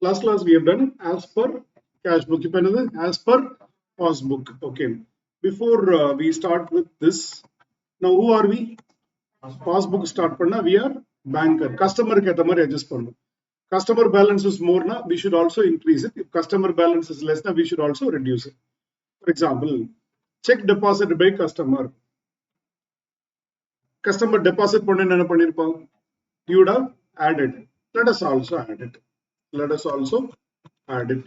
Last class we have done as per cash book. As per passbook. Okay. Before we start with this, now who are we? Passbook start panna, we are banker. Customer ke ஏத்த மாதிரி adjust பண்ணணும். Customer balance is more na, we should also increase it. If customer balance is less na, we should also reduce it. For example, check deposit by customer. Customer deposit பண்ண என்ன பண்ணிருப்போம்? You would have added. Let us also add it. Let us also add it.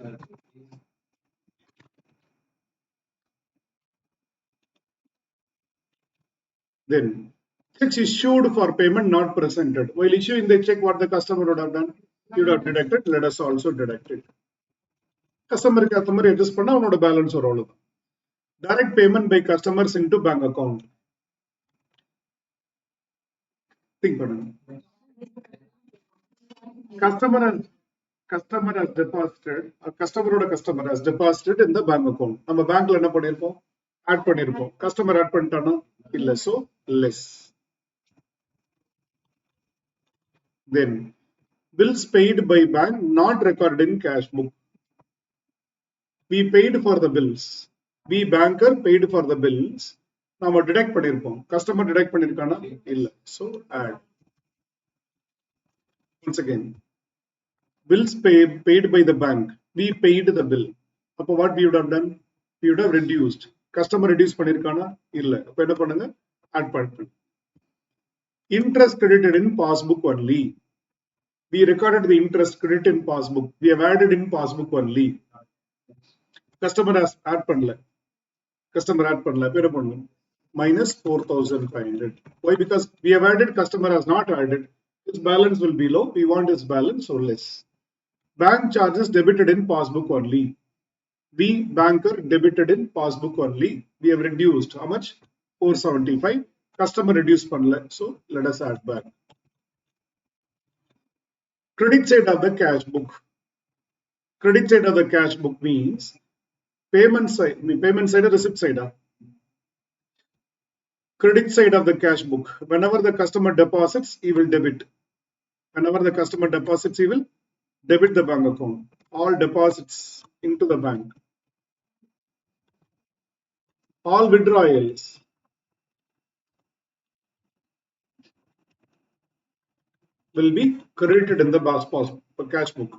Then checks issued for payment not presented. While issuing the check, what the customer would have done? You would have deducted. Let us also deduct it. Customer adjust பண்ணா அவனோட balance ஒரு அவ்வளவுதான். Direct payment by customers into bank account. Think பண்ணுங்க. Customer has deposited, customer has deposited in the bank account. நம்ம பேங்க்ல என்ன பண்ணிருப்போம்? Add பண்ணிருப்போம். கஸ்டமர் ஆட் பண்ணிட்டானா? இல்ல, so less. Then bills paid by bank not recorded in cash book. We paid for the bills. We banker paid for the bills. நாம detect பண்ணிருப்போம். Customer detect பண்ணிருக்கானா? இல்ல, so add. Once again, bills paid by the bank. We paid the bill. அப்போ what we would have done? We would have reduced. Customer reduce பண்ணிருக்கானா? இல்ல. அப்ப என்ன பண்ணுங்க? Add பண்ணுங்க. Interest credited in passbook only. We recorded the interest credit in passbook. We have added in passbook only. Customer has add பண்ணல. Customer add பண்ணல. அப்ப என்ன பண்ணணும்? Minus 4,500. Why? Because we have added, customer has not added. His balance will be low. We want his balance or less. Bank charges debited in passbook only. We banker debited in passbook only. We have reduced how much? 475. Customer reduced panla, so let us add back. Credit side of the cash book. Credit side of the cash book means payment side or receipt side. Credit side of the cash book. Whenever the customer deposits, he will debit. Whenever the customer deposits, he will debit the bank account. All deposits into the bank. All withdrawals will be credited in the cash book.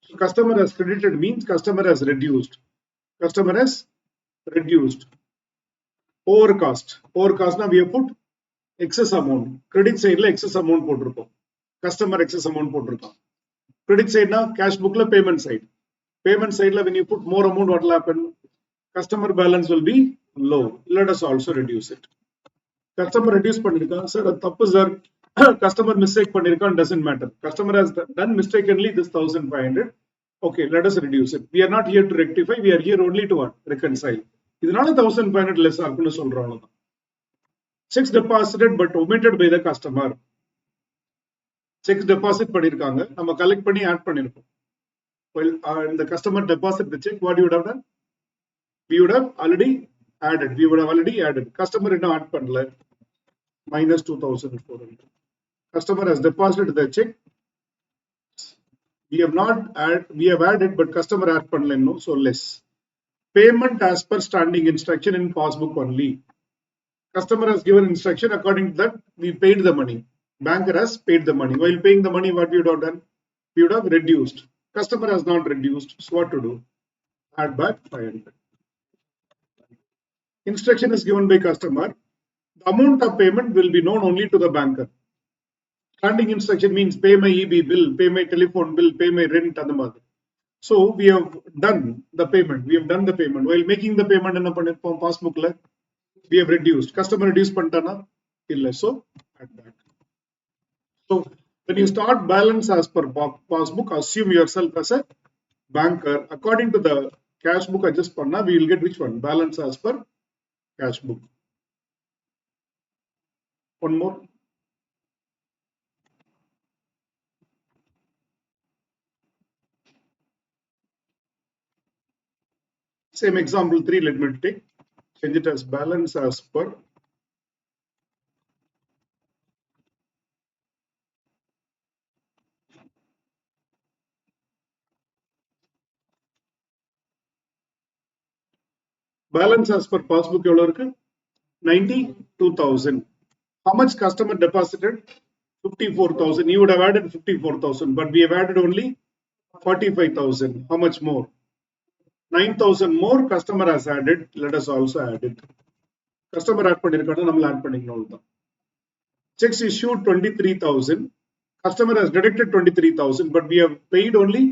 So customer has credited means customer has reduced. Customer has reduced. Overcost. Overcost now we have put excess amount. Credit side la excess amount போட்டிருப்போம். Customer excess amount போட்டிருக்கான். Credit side na cash book la payment side. Payment side la when you put more amount, what will happen? Customer balance will be low. Let us also reduce it. Customer reduce பண்ணிருக்கான். Sir, தப்பு sir. Customer mistake பண்ணிருக்கான், doesn't matter. Customer has done mistakenly this 1,500. Okay, let us reduce it. We are not here to rectify. We are here only to what? Reconcile. இதனால 1,500 less ஆகும்னு சொல்றோம். Checks deposited but omitted by the customer. Checks deposit பண்ணிருக்காங்க, நம்ம collect பண்ணி add பண்ணிருக்கோம். Well, the customer deposit the check, what you would have done? We would have already added. We would have already added. Customer இன்னும் add பண்ணல. Minus 2,400. Customer has deposited the check. We have added, but customer add பண்ணல இன்னும், so less. Payment as per standing instruction in passbook only. Customer has given instruction, according to that we paid the money. Banker has paid the money. While paying the money, what we would have done? We would have reduced. Customer has not reduced, so what to do? Add back 500. Instruction is given by customer. The amount of payment will be known only to the banker. Standing instruction means pay my EB bill, pay my telephone bill, pay my rent and the mother. So we have done the payment. We have done the payment. While making the payment in a passbook, we have reduced. Customer reduced pantana illa, so add back. So when you start balance as per passbook, assume yourself as a banker. According to the cash book adjust panna, we will get which one? Balance as per cash book. One more. Same example 3, let me take. Change it as balance as per Balance as per passbook எவ்வளவு இருக்கு? 92,000. How much customer deposited? 54,000. You would have added 54,000, but we have added only 45,000. How much more? 9,000 more customer has added. Let us also add it. Customer add பண்ணிருக்காங்க, நம்ம add பண்ணிக்கணும். Checks issued 23,000. Customer has deducted 23,000, but we have paid only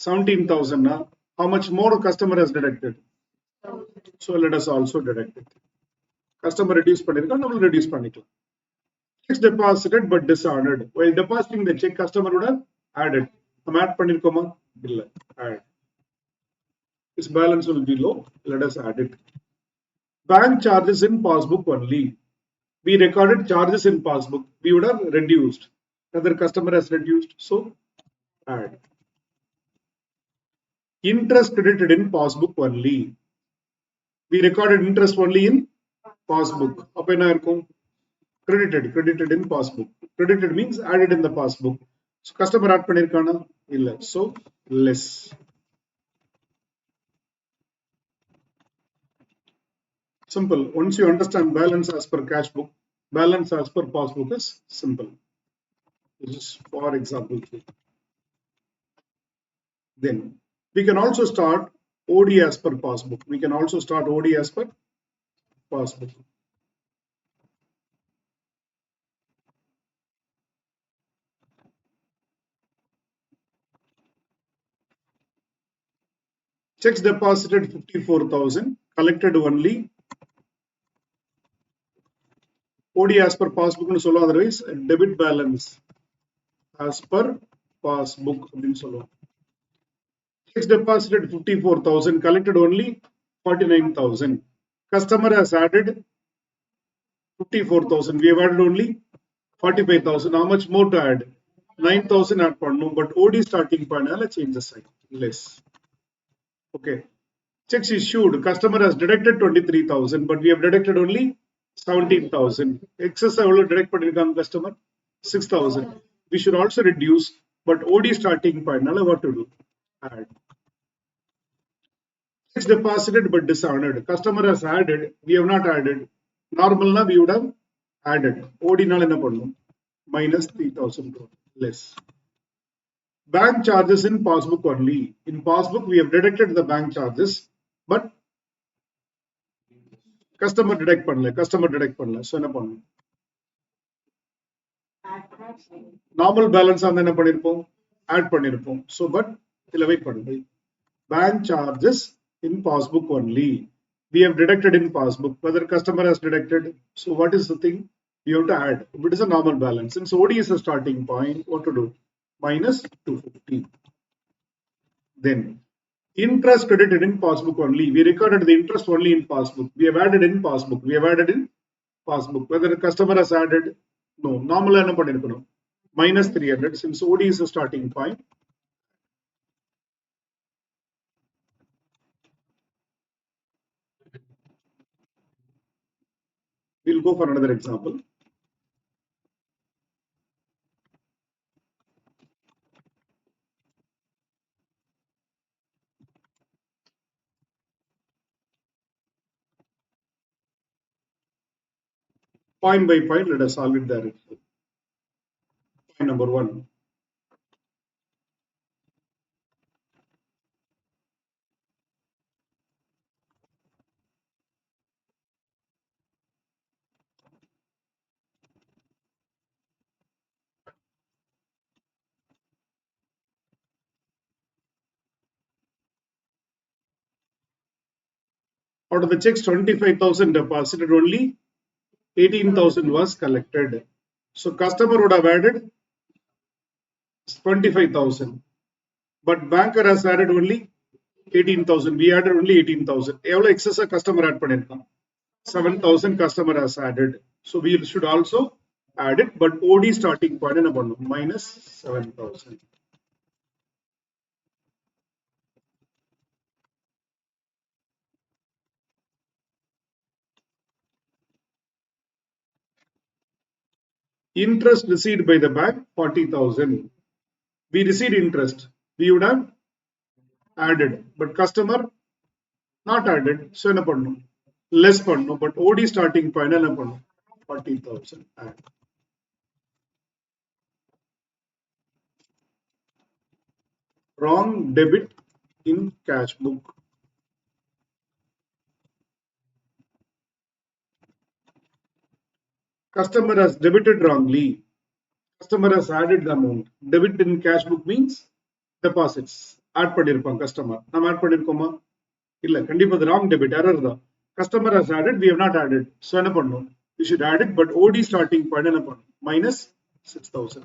17,000 now. How much more customer has deducted? So let us also deduct it. Customer reduce பண்ணிருக்கா, நம்ம reduce பண்ணிக்கலாம். Checks deposited but dishonored. While depositing the check, customer would have added. நம்ம add பண்ணிருக்கோமா? இல்ல. Add. This balance will be low. Let us add it. Bank charges in passbook only. We recorded charges in passbook. We would have reduced. Another customer has reduced. So add. Interest credited in passbook only. We recorded interest only in passbook. அப்ப என்ன இருக்கும்? Credited in passbook. Credited means added in the passbook. So customer add பண்ணிருக்கானா? இல்ல. So less. Simple. Once you understand balance as per cash book, balance as per passbook is simple. This is for example. Then we can also start OD as per passbook. We can also start OD as per passbook. Checks deposited 54,000, collected only. OD as per passbook, otherwise debit balance as per passbook. Checks deposited 54,000, collected only 49,000. Customer has added 54,000. We have added only 45,000. How much more to add? 9,000 add pannu, but OD starting point, let's change the sign. Less. Okay. Checks issued. Customer has deducted 23,000, but we have deducted only 17,000. Excess deduct பண்ணிருக்காங்க customer 6,000. We should also reduce, but OD starting point, what to do? Add. Checks deposited but dishonored. Customer has added. We have not added. Normal na we would have added. OD நால என்ன பண்ணணும்? Minus 3,000 less. Bank charges in passbook only. In passbook, we have deducted the bank charges, but customer deduct பண்ணல. So என்ன பண்ணணும்? Normal balance ஆன என்ன பண்ணிருப்போம்? Add பண்ணிருப்போம். So but இதுல wait பண்ணுங்க. Bank charges in passbook only. We have deducted in passbook. Whether customer has deducted. So what is the thing? You have to add. It is a normal balance. Since OD is a starting point, what to do? Minus 250. Then interest credited in passbook only. We recorded the interest only in passbook. We have added in passbook. Whether the customer has added, no. Normal என்ன பண்ணிருக்கணும்? Minus 300. Since OD is a starting point. We'll go for another example. Point by point, let us solve it there. Point number 1. Out of the checks, 25,000 deposited, only 18,000 was collected. So customer would have added 25,000, but banker has added only 18,000. We added only 18,000. எவ்வளவு excess customer add பண்ணிருக்கான்? 7,000 customer has added. So we should also add it, but OD starting point என்ன பண்ணும்? Minus 7,000. Interest received by the bank 40,000. We received interest. We would have added, but customer not added. So என்ன பண்ணும்? Less பண்ணும். But OD starting point என்ன பண்ணும்? 40,000 add. Wrong debit in cash book. Customer has debited wrongly. Customer has added the amount. Debit in cash book means deposits. Add பண்ணிருப்பான் customer. நம்ம add பண்ணிருக்கோமா? இல்ல, கண்டிப்பா the wrong debit error தான். Customer has added, we have not added. So என்ன பண்ணணும்? We should add it, but OD starting point என்ன பண்ணணும்? Minus 6,000.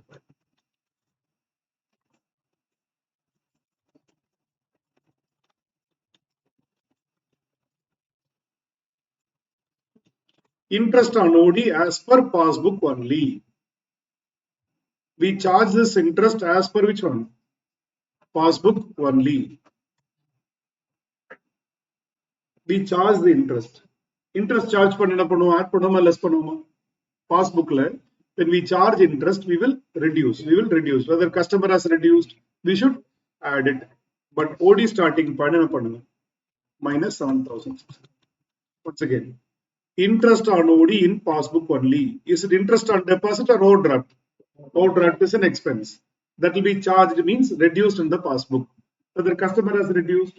Interest on OD as per passbook only. We charge this interest as per which one? Passbook only. We charge the interest. Interest charge பண்ண என்ன பண்ணுவோம்? Add பண்ணுவோமா, less பண்ணுவோமா? Passbookல when we charge interest, we will reduce. Whether customer has reduced, we should add it. But OD starting point என்ன பண்ணுங்க? Minus 7,000. Once again, interest on OD in passbook only. Is it interest on deposit or overdraft? Overdraft is an expense. That will be charged, means reduced in the passbook. Whether customer has reduced,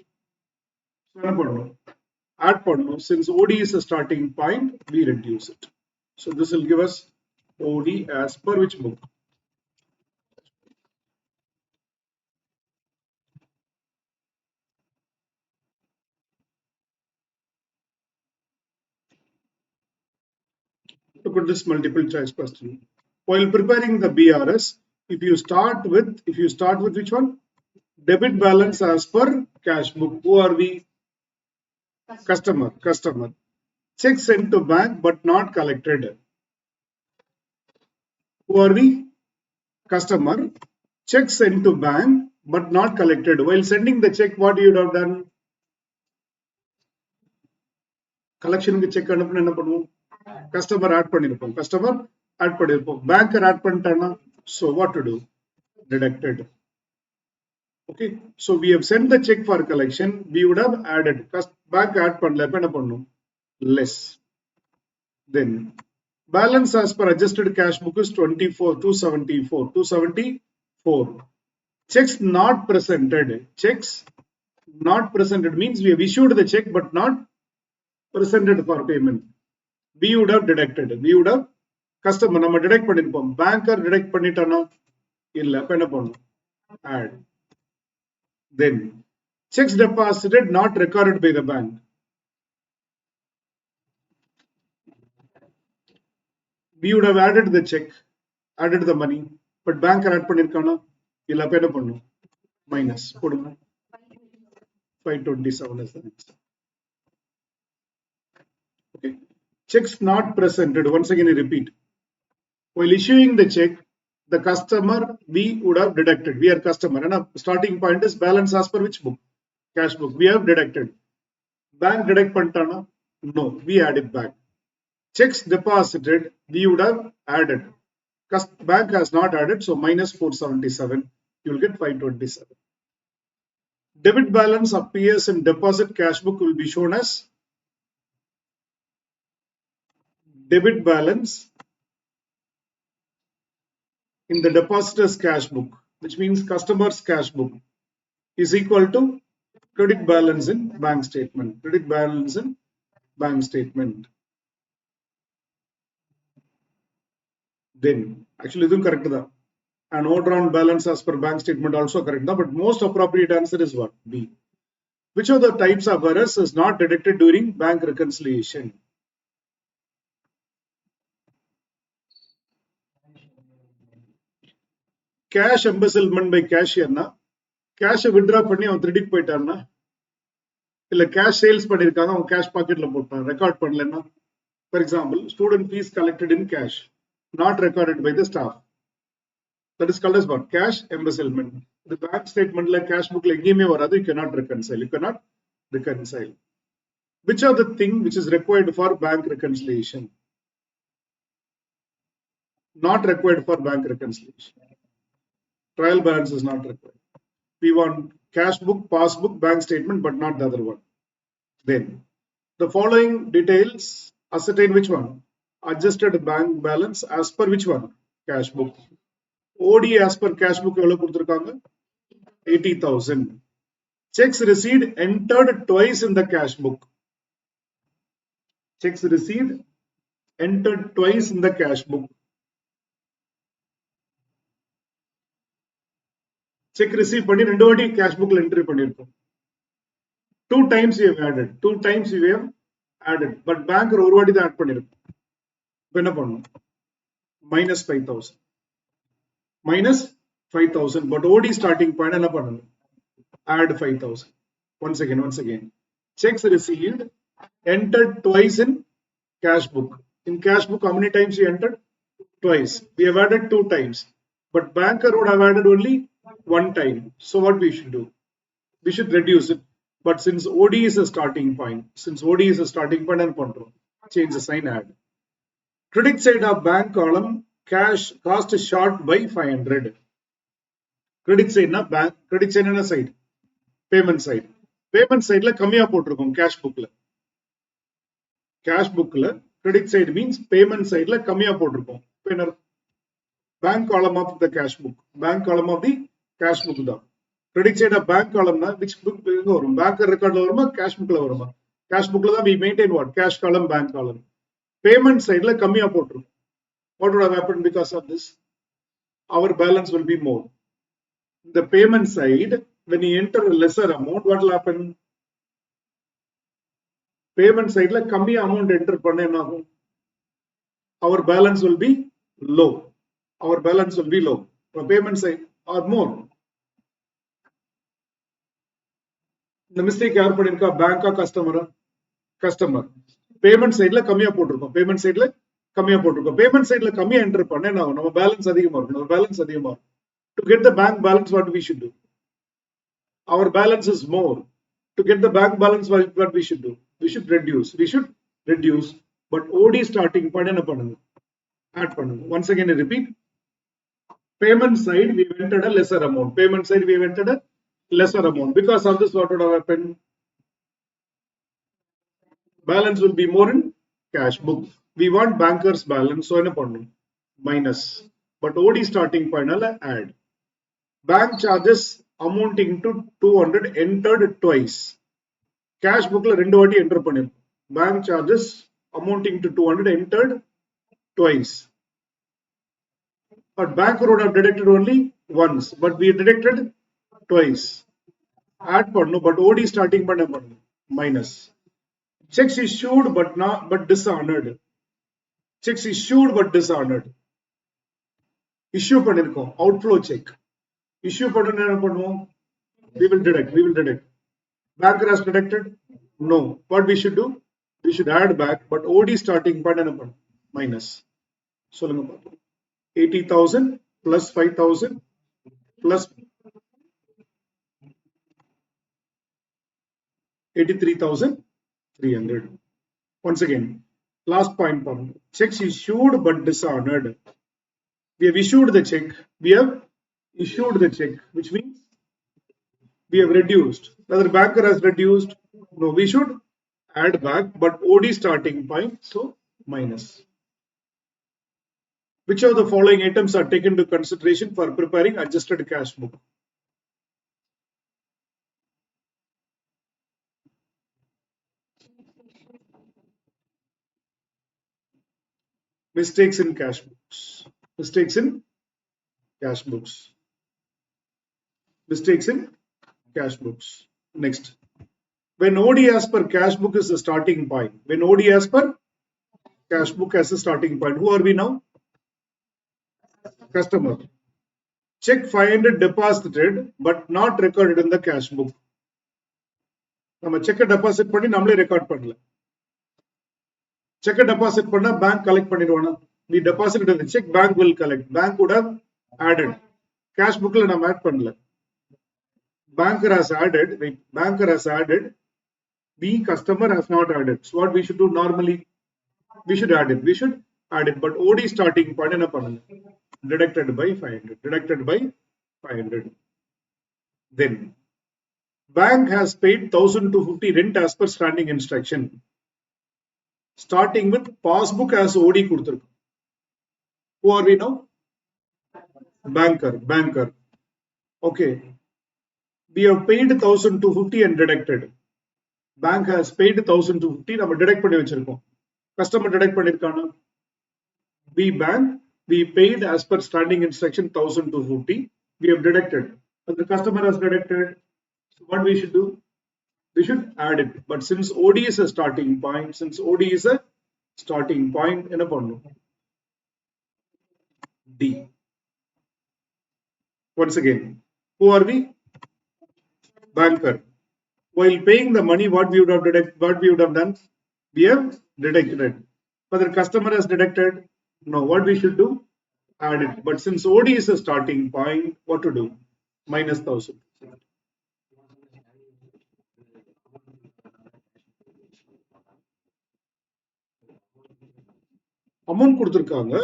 add பண்ணணும். Since OD is a starting point, we reduce it. So this will give us OD as per which book? Look at this multiple choice question. While preparing the BRS, if you start with which one? Debit balance as per cash book. Who are we? Customer. Check sent to bank but not collected. Who are we? Customer. Check sent to bank but not collected. While sending the check, what you would have done? Collection check அனுப்புன என்ன பண்ணுவோம்? Customer add பண்ணிருப்போம். Banker add பண்ணிட்டானா? So what to do? Deducted. Okay. So we have sent the check for collection. We would have added. Bank add பண்ணல, என்ன பண்ணும்? Less. Then balance as per adjusted cash book is 274. Checks not presented. Checks not presented means we have issued the check but not presented for payment. We would have deducted. Customer நம்ம deduct பண்ணிருப்போம். Banker deduct பண்ணிட்டானா? இல்ல, அப்ப என்ன பண்ணும்? Add. Then checks deposited not recorded by the bank. We would have added the check, added the money, but banker add பண்ணிருக்கானா? இல்ல, அப்ப என்ன பண்ணும்? Minus போடுங்க. 527 is the next. Okay. Checks not presented. Once again, I repeat. While issuing the check, the customer, we would have deducted. We are customer. And starting point is balance as per which book? Cash book. We have deducted. Bank deduct pantana? No, we add it back. Checks deposited, we would have added. Bank has not added, so minus 477. You will get 527. Debit balance appears in deposit cash book will be shown as debit balance in the depositor's cash book, which means customer's cash book, is equal to credit balance in bank statement. Then, actually, this is correct. And overdrawn balance as per bank statement also correct. But most appropriate answer is what? B. Which of the types of errors is not detected during bank reconciliation? Cash embezzlement by cashier na cash withdraw பண்ணி அவன் திருடிட்டு போயிட்டான்னா, இல்ல cash sales பண்ணிருக்காங்க அவன் cash pocketல போட்டான், record பண்ணலன்னா. For example, student fees collected in cash, not recorded by the staff. That is called as what? Cash embezzlement. The bank statement like cash book like எங்கேயுமே வராது. You cannot reconcile. Which are the thing which is required for bank reconciliation? Not required for bank reconciliation. Trial balance is not required. We want cash book, passbook, bank statement, but not the other one. Then the following details ascertain which one? Adjusted bank balance as per which one? Cash book. OD as per cash book எவ்வளவு கொடுத்திருக்காங்க? 80,000. Checks received entered twice in the cash book. Checks received entered twice in the cash book. Check received பண்ணி ரெண்டு வாட்டி cash bookல entry பண்ணிருக்கோம். Two times we have added. Two times we have added. But banker ஒரு வாட்டி தான் add பண்ணிருக்கோம். இப்போ என்ன பண்ணணும்? Minus 5,000. Minus 5,000. But OD starting point என்ன பண்ணணும்? Add 5,000. Once again. Checks received entered twice in cash book. In cash book, how many times we entered? Twice. We have added two times. But banker would have added only one time. So what we should do? We should reduce it. But since OD is a starting point, and change the sign, add. Credit side of bank column, cash cost short by 500. Credit side na bank, credit side na side, payment side. Payment side la கம்மியா போட்டிருக்கோம் cash bookல. Cash bookல credit side means payment side la கம்மியா போட்டிருக்கோம். Bank column of the cash book. Bank column of the cash book தான். Credit side of bank column na which book வரும்? Banker record ல வருமா? Cash bookல வருமா? Cash bookல தான் we maintain what? Cash column, bank column. Payment side la கம்மியா போட்டிருக்கோம். What would have happened because of this? Our balance will be more. The payment side, when you enter a lesser amount, what will happen? Payment side la கம்மி amount enter பண்ண என்ன ஆகும்? Our balance will be low. Our balance will be low. The payment side or more. The mistake யார் பண்ணிருக்கா? பேங்கா கஸ்டமரா? Customer. Payment சைடுல கம்மியா போட்டிருக்கோம். Payment சைடுல கம்மியா போட்டிருக்கோம். பேமெண்ட் சைடுல கம்மியா என்டர் பண்ண என்ன ஆகும்? நம்ம பேலன்ஸ் அதிகமா இருக்கும். நம்ம பேலன்ஸ் அதிகமா இருக்கும். To get the bank balance, what we should do? Our balance is more. To get the bank balance, what we should do? We should reduce. But OD starting point என்ன பண்ணுங்க? Add பண்ணுங்க. Once again I repeat. Payment side we have entered a lesser amount. Payment side we have entered a lesser amount. Because of this, what would have happened? Balance will be more in cash book. We want bankers balance, so என்ன பண்ணணும்? Minus. But OD starting point add. Bank charges amounting to 200 entered twice. Cash bookல ரெண்டு வாட்டி enter பண்ணிருக்கோம். Bank charges amounting to 200 entered twice. But banker would have deducted only once, but we deducted twice. Add பண்ணணும், but OD starting பண்ண minus. Checks issued but dishonored. Checks issued but dishonored. Issue பண்ணிருக்கோம், outflow check. Issue பண்ணனும் என்ன பண்ணுவோம்? We will deduct. Banker has deducted? No. What we should do? We should add back, but OD starting point என்ன பண்ணும்? Minus. சொல்லுங்க பாப்போம். 80,000 plus 5,000 plus 83,300. Once again, last point. Checks issued but dishonored. We have issued the check. Which means we have reduced. Whether banker has reduced? No, we should add back, but OD starting point, so minus. Which of the following items are taken into consideration for preparing adjusted cash book? Mistakes in cash books. Mistakes in cash books. Next. When OD as per cash book is the starting point. When OD as per cash book as a starting point. Who are we now? Customer. Check 500 deposited but not recorded in the cash book. நம்ம cheque deposit பண்ணி நம்மளே record பண்ணல. Cheque deposit பண்ணா bank collect பண்ணிடுவானா? we deposited the check, bank will collect. Bank would have added. Cash bookல நம்ம add பண்ணல. Banker has added. The customer has not added. So what we should do normally? We should add it. But OD starting point என்ன பண்ணுங்க? Deducted by 500. Then Bank has paid 1250 rent as per standing instruction. Starting with passbook as OD கொடுத்திருக்கு. Who are we now? Banker. Okay. We have paid 1250 and deducted. Bank has paid 1250. நம்ம deduct பண்ணி வச்சிருக்கோம். Customer deduct பண்ணிருக்கானா? We paid as per standing instruction 1250. We have deducted. But the customer has deducted. So what we should do? We should add it. But since OD is a starting point, என்ன பண்ணணும்? D. Once again, who are we? Banker. While paying the money, what we would have done? We have deducted. Whether customer has deducted, no. What we should do? Add it. But since OD is a starting point, what to do? Minus 1000. Amount கொடுத்திருக்காங்க,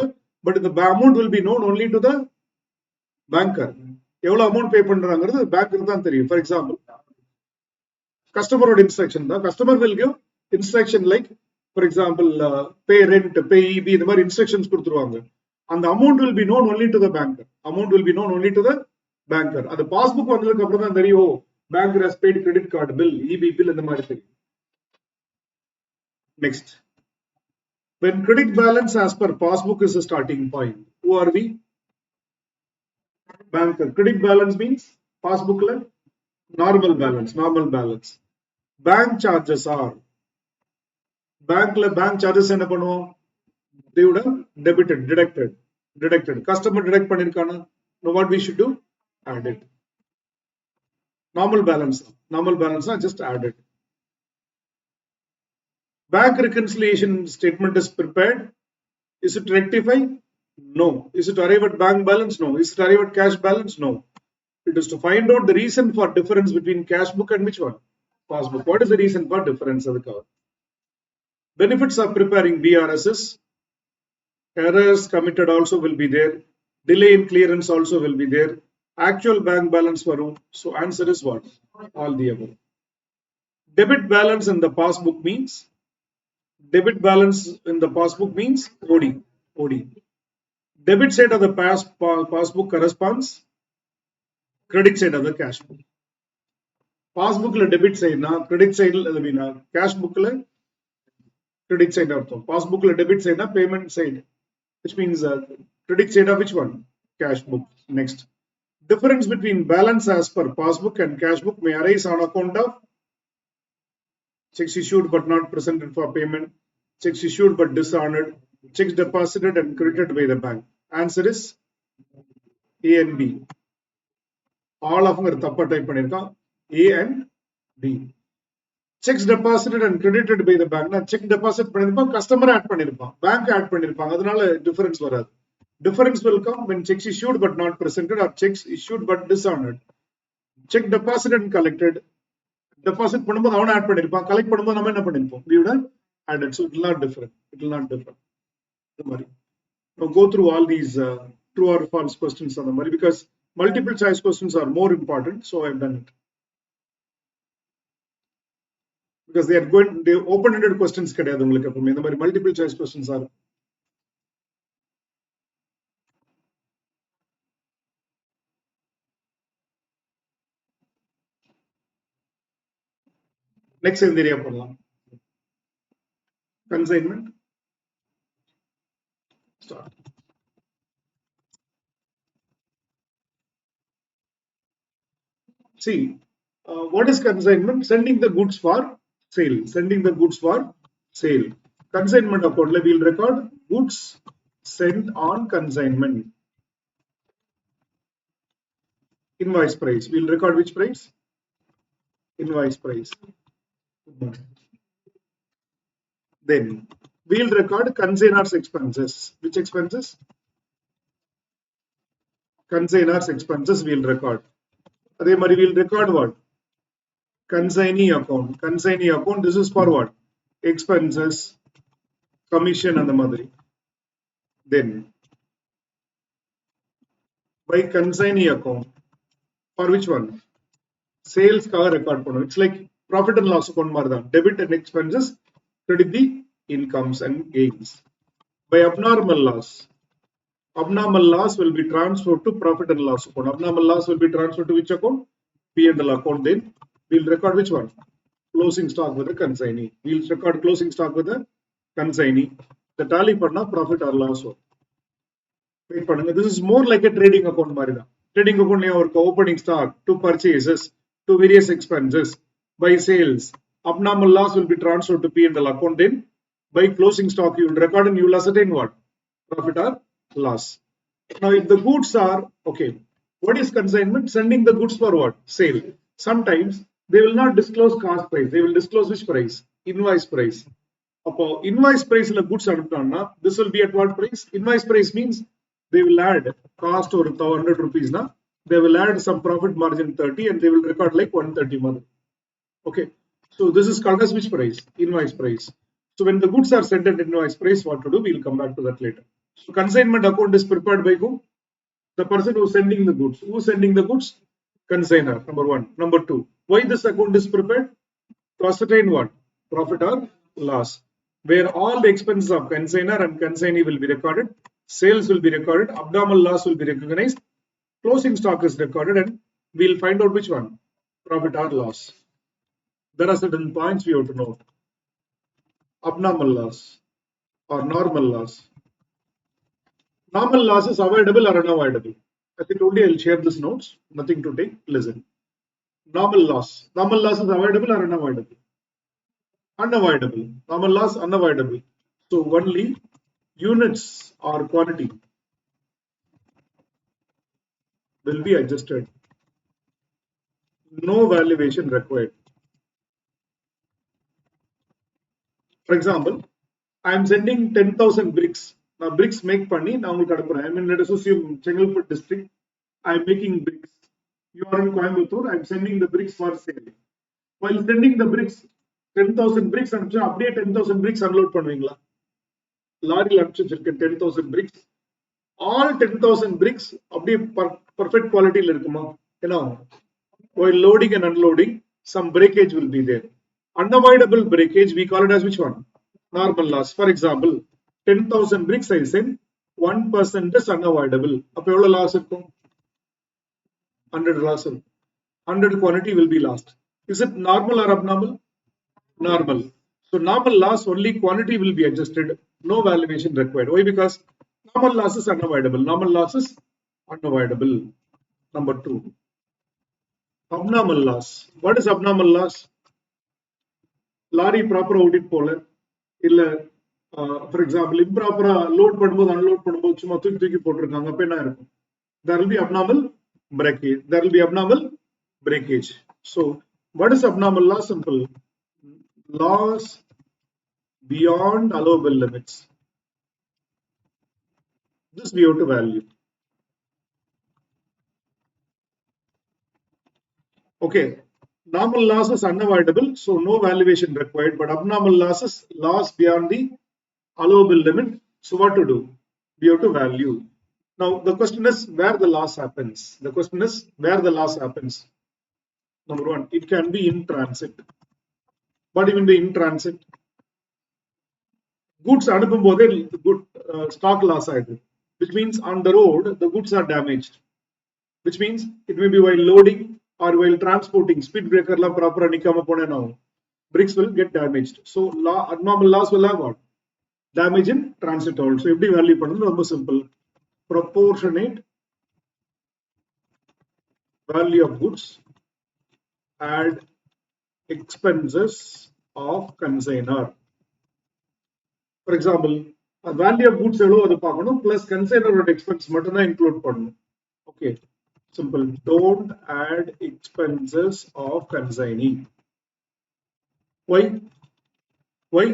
but the amount will be known only to the banker. எவ்வளவு amount pay பண்றாங்கிறது banker தான் தெரியும். For example, customer instruction தான். Customer will give instruction like, for example, pay rent, pay EB, இந்த மாதிரி instructions கொடுத்துருவாங்க. And the amount will be known only to the banker. அது passbook வந்ததுக்கு அப்புறம் தான் தெரியும், banker has paid credit card bill, EB bill இந்த மாதிரி தெரியும். Next. When credit balance as per passbook is a starting point, who are we? Banker. Credit balance means passbook normal balance. Bank charges are, bank charges என்ன பண்ணுவோம்? They would have deducted. Customer deduct பண்ணிருக்கானா? Now what we should do? Add it. Normal balance just add it. Bank reconciliation statement is prepared. Is it rectify? No. Is it arrive at bank balance? No. Is it arrive at cash balance? No. It is to find out the reason for difference between cash book and which one? Passbook. What is the reason for difference? Benefits of preparing BRSs. Errors committed also will be there. Delay in clearance also will be there. Actual bank balance varum. So answer is what? All the above. Debit balance in the passbook means OD. Debit side of the passbook corresponds credit side of the cash book. Passbook la debit side na, credit side la cash book la credit side artham. Passbook la debit side na payment side, which means credit side of which one? Cash book. Next. Difference between balance as per passbook and cash book may arise on account of checks issued but not presented for payment, checks issued but dishonored, checks deposited and credited by the bank. Answer is A and B. All of them are தப்பா type பண்ணிருக்கான். A and B. Checks deposited and credited by the bank. நான் check deposit பண்ணிருப்பான், customer add பண்ணிருப்பான், bank add பண்ணிருப்பாங்க. அதனால difference வராது. Difference will come when checks issued but not presented or checks issued but dishonored. Check deposited and collected. Deposit பண்ணும்போது அவன் add பண்ணிருப்பான், collect பண்ணும்போது நம்ம என்ன பண்ணிருப்போம்? We would have added. So it will not differ. Now go through all these true or false questions on the Mari, because multiple choice questions are more important. So I've done it. Because they open-ended questions கிடையாது உங்களுக்கு எப்பவுமே. இந்த மாதிரி multiple choice questions are. Next இந்த area பண்ணலாம். Consignment. Start. See, what is consignment? Sending the goods for sale. Consignment account we will record goods sent on consignment. Invoice price. We will record which price? Invoice price. Then we will record consignors expenses. Which expenses? Consignors expenses we will record. அதே மாதிரி we will record what? Consignee account. This is for what? Expenses, commission and the மாதிரி. Then by consignee account, for which one? sales record பண்ணும். It's like profit and loss account மாதிரி தான். Debit and expenses, credit the incomes and gains. By abnormal loss will be transferred to profit and loss account. Abnormal loss will be transferred to which account? P&L account. Then we'll record which one? Closing stock with a consignee. We'll record closing stock with a consignee. The tally panna profit or loss. Wait, this is more like a trading account. Trading account or opening stock, to purchases, to various expenses, by sales. Abnormal loss will be transferred to P&L account. Then by closing stock, you will record and you will ascertain what? Profit or loss. Now, if the goods are, okay, what is consignment? Sending the goods for what? Sale. Sometimes they will not disclose cost price. They will disclose which price? Invoice price. Invoice price la goods anuptana, this will be at what price? Invoice price means they will add cost or 100 rupees na, they will add some profit margin 30 and they will record like 130 money. Okay, so this is called as which price? Invoice price. So when the goods are sent at invoice price, what to do? We'll come back to that later. So consignment account is prepared by who? The person who is sending the goods. Who is sending the goods? Consignor, number one. Number two, why this account is prepared? To ascertain what? Profit or loss. Where all the expenses of consignor and consignee will be recorded, sales will be recorded, abnormal loss will be recognized, closing stock is recorded, and we'll find out which one? Profit or loss. There are certain points we have to know. Abnormal loss or normal loss. Normal loss is avoidable or unavoidable. As I told you, I'll share this notes. Nothing to take. Listen. Normal loss. Normal loss is avoidable or unavoidable? Unavoidable. Normal loss unavoidable. So only units or quantity will be adjusted. No valuation required. For example, I am sending 10,000 bricks. Now bricks make panni. Now I am in, let us assume, Chengalpet district. I am making bricks. You are in Coimbatore. I am sending the bricks for sale. While sending the bricks, 10,000 bricks, and update 10,000 bricks unload பண்ணுவீங்களா? Lorry அனுப்பிச்சிருக்கேன் 10,000 bricks. All 10,000 bricks அப்படியே perfect quality ல இருக்குமா? ஏன்னா while loading and unloading, some breakage will be there. Unavoidable breakage, we call it as which one? Normal loss. For example, 10,000 bricks I send, 1% is unavoidable. அப்ப எவ்வளவு loss இருக்கும்? 100 loss. 100 quantity will be lost. Is it normal or abnormal? Normal. So normal loss, only quantity will be adjusted. No valuation required. Why? Because normal loss is unavoidable. Normal loss is unavoidable. Number two. Abnormal loss. What is abnormal loss? Lorry proper audit போல இல்ல for example improper load பண்ணும்போது unload பண்ணும்போது சும்மா தூக்கி போட்டுருக்காங்க அப்ப என்ன இருக்கும்? There will be abnormal breakage. There will be abnormal breakage. So what is abnormal loss? Simple. Loss beyond allowable limits. This we have to value. Okay, normal loss is unavoidable, so no valuation required, but abnormal loss is loss beyond the allowable limit. So what to do? We have to value. Now the question is where the loss happens. The question is where the loss happens. Number one, it can be in transit. What even be in transit? Goods அனுப்பும்போதே good stock loss ஆயிடுது, which means on the road the goods are damaged, which means it may be while loading or while transporting, speed breaker la proper nikama pone now, bricks will get damaged. So abnormal loss will have what? Damage in transit also. எப்படி value பண்ணனும்? ரொம்ப simple. Proportionate value of goods add expenses of consignor. For example, value of goods எவ்வளவு அது பார்க்கணும், plus consignor expense மட்டும் தான் include பண்ணணும். Okay, simple. Don't add expenses of consignee. Why? Why?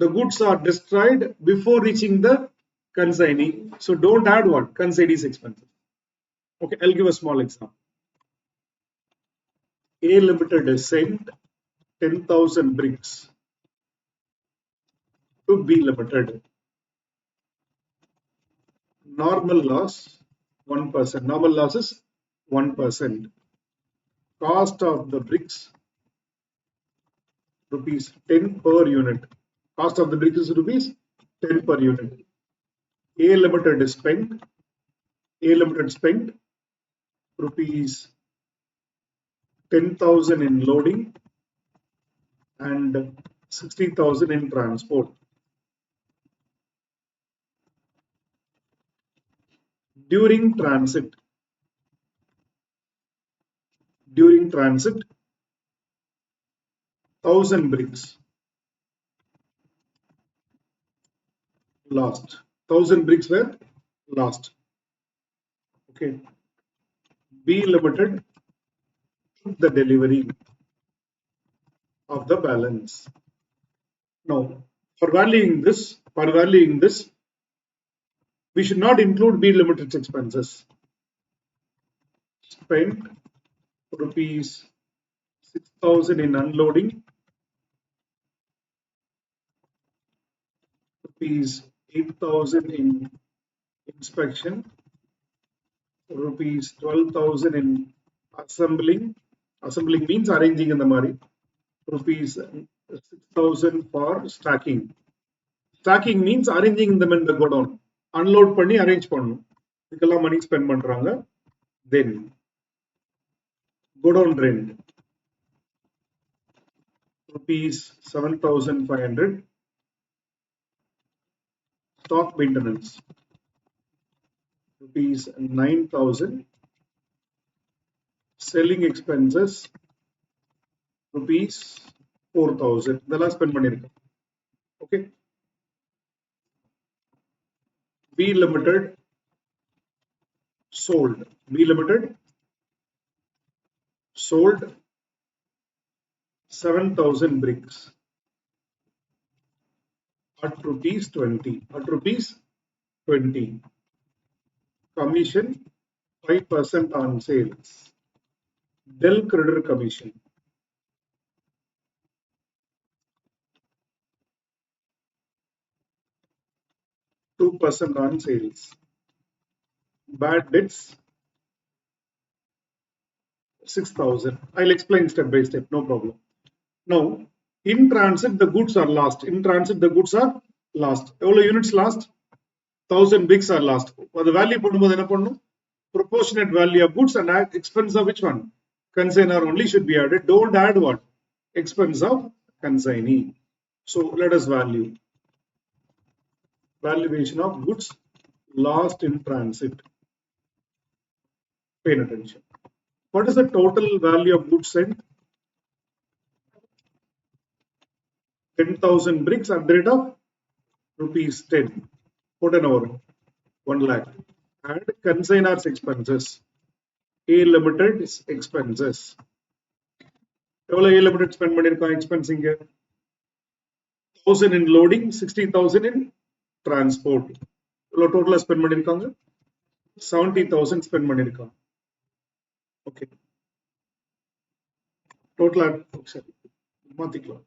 The goods are destroyed before reaching the consignee, so don't add what? Consignee's expenses. Okay, I'll give a small example. A Limited is sent 10,000 bricks to B Limited. Normal loss 1%. Normal loss is 1%. Cost of the bricks rupees 10 per unit. Cost of the bricks is rupees 10 per unit. A limited is spent. A limited spent rupees 10,000 in loading and 60,000 in transport. During transit, 1,000 bricks lost. 1,000 bricks were lost. Okay. B limited took the delivery of the balance. Now, for valuing this, we should not include B limited's expenses. Spent rupees 6,000 in unloading, rupees 8,000 in inspection, rupees 12,000 in assembling. Assembling means arranging in the mari. Rupees 6,000 for stacking. Stacking means arranging them in the godown. Unload பண்ணி arrange பண்ணணும். இதுக்கெல்லாம் money spend பண்றாங்க. Then godown rent rupees 7,500. Stock maintenance rupees 9,000. Selling expenses rupees 4,000. இதெல்லாம் spend பண்ணிருக்கேன். Okay. B limited sold. B limited sold 7,000 bricks at rupees 20. At rupees 20. Commission 5% on sales. Del creditor commission. %2 on sales. Bad debts 6,000. I'll explain step by step, no problem. Now, in transit, the goods are lost. In transit, the goods are lost. All units lost? 1,000 bricks are lost. For the value, proportionate value of goods and expense of which one? Consignor only should be added. Don't add what? Expense of consignee. So let us value. Valuation of goods lost in transit. Pay attention. What is the total value of goods sent? 10,000 bricks at the rate of rupees 10. Put an over 1 lakh. Add consignor's expenses. A limited expenses. A limited spend பண்ணிருக்கோம் expense இங்க 1,000 in loading, 60,000 in transport. Total spend பண்ணிருக்காங்க 70,000 spend பண்ணிருக்காங்க. Okay. Total sorry. மாத்திக்கலாம்.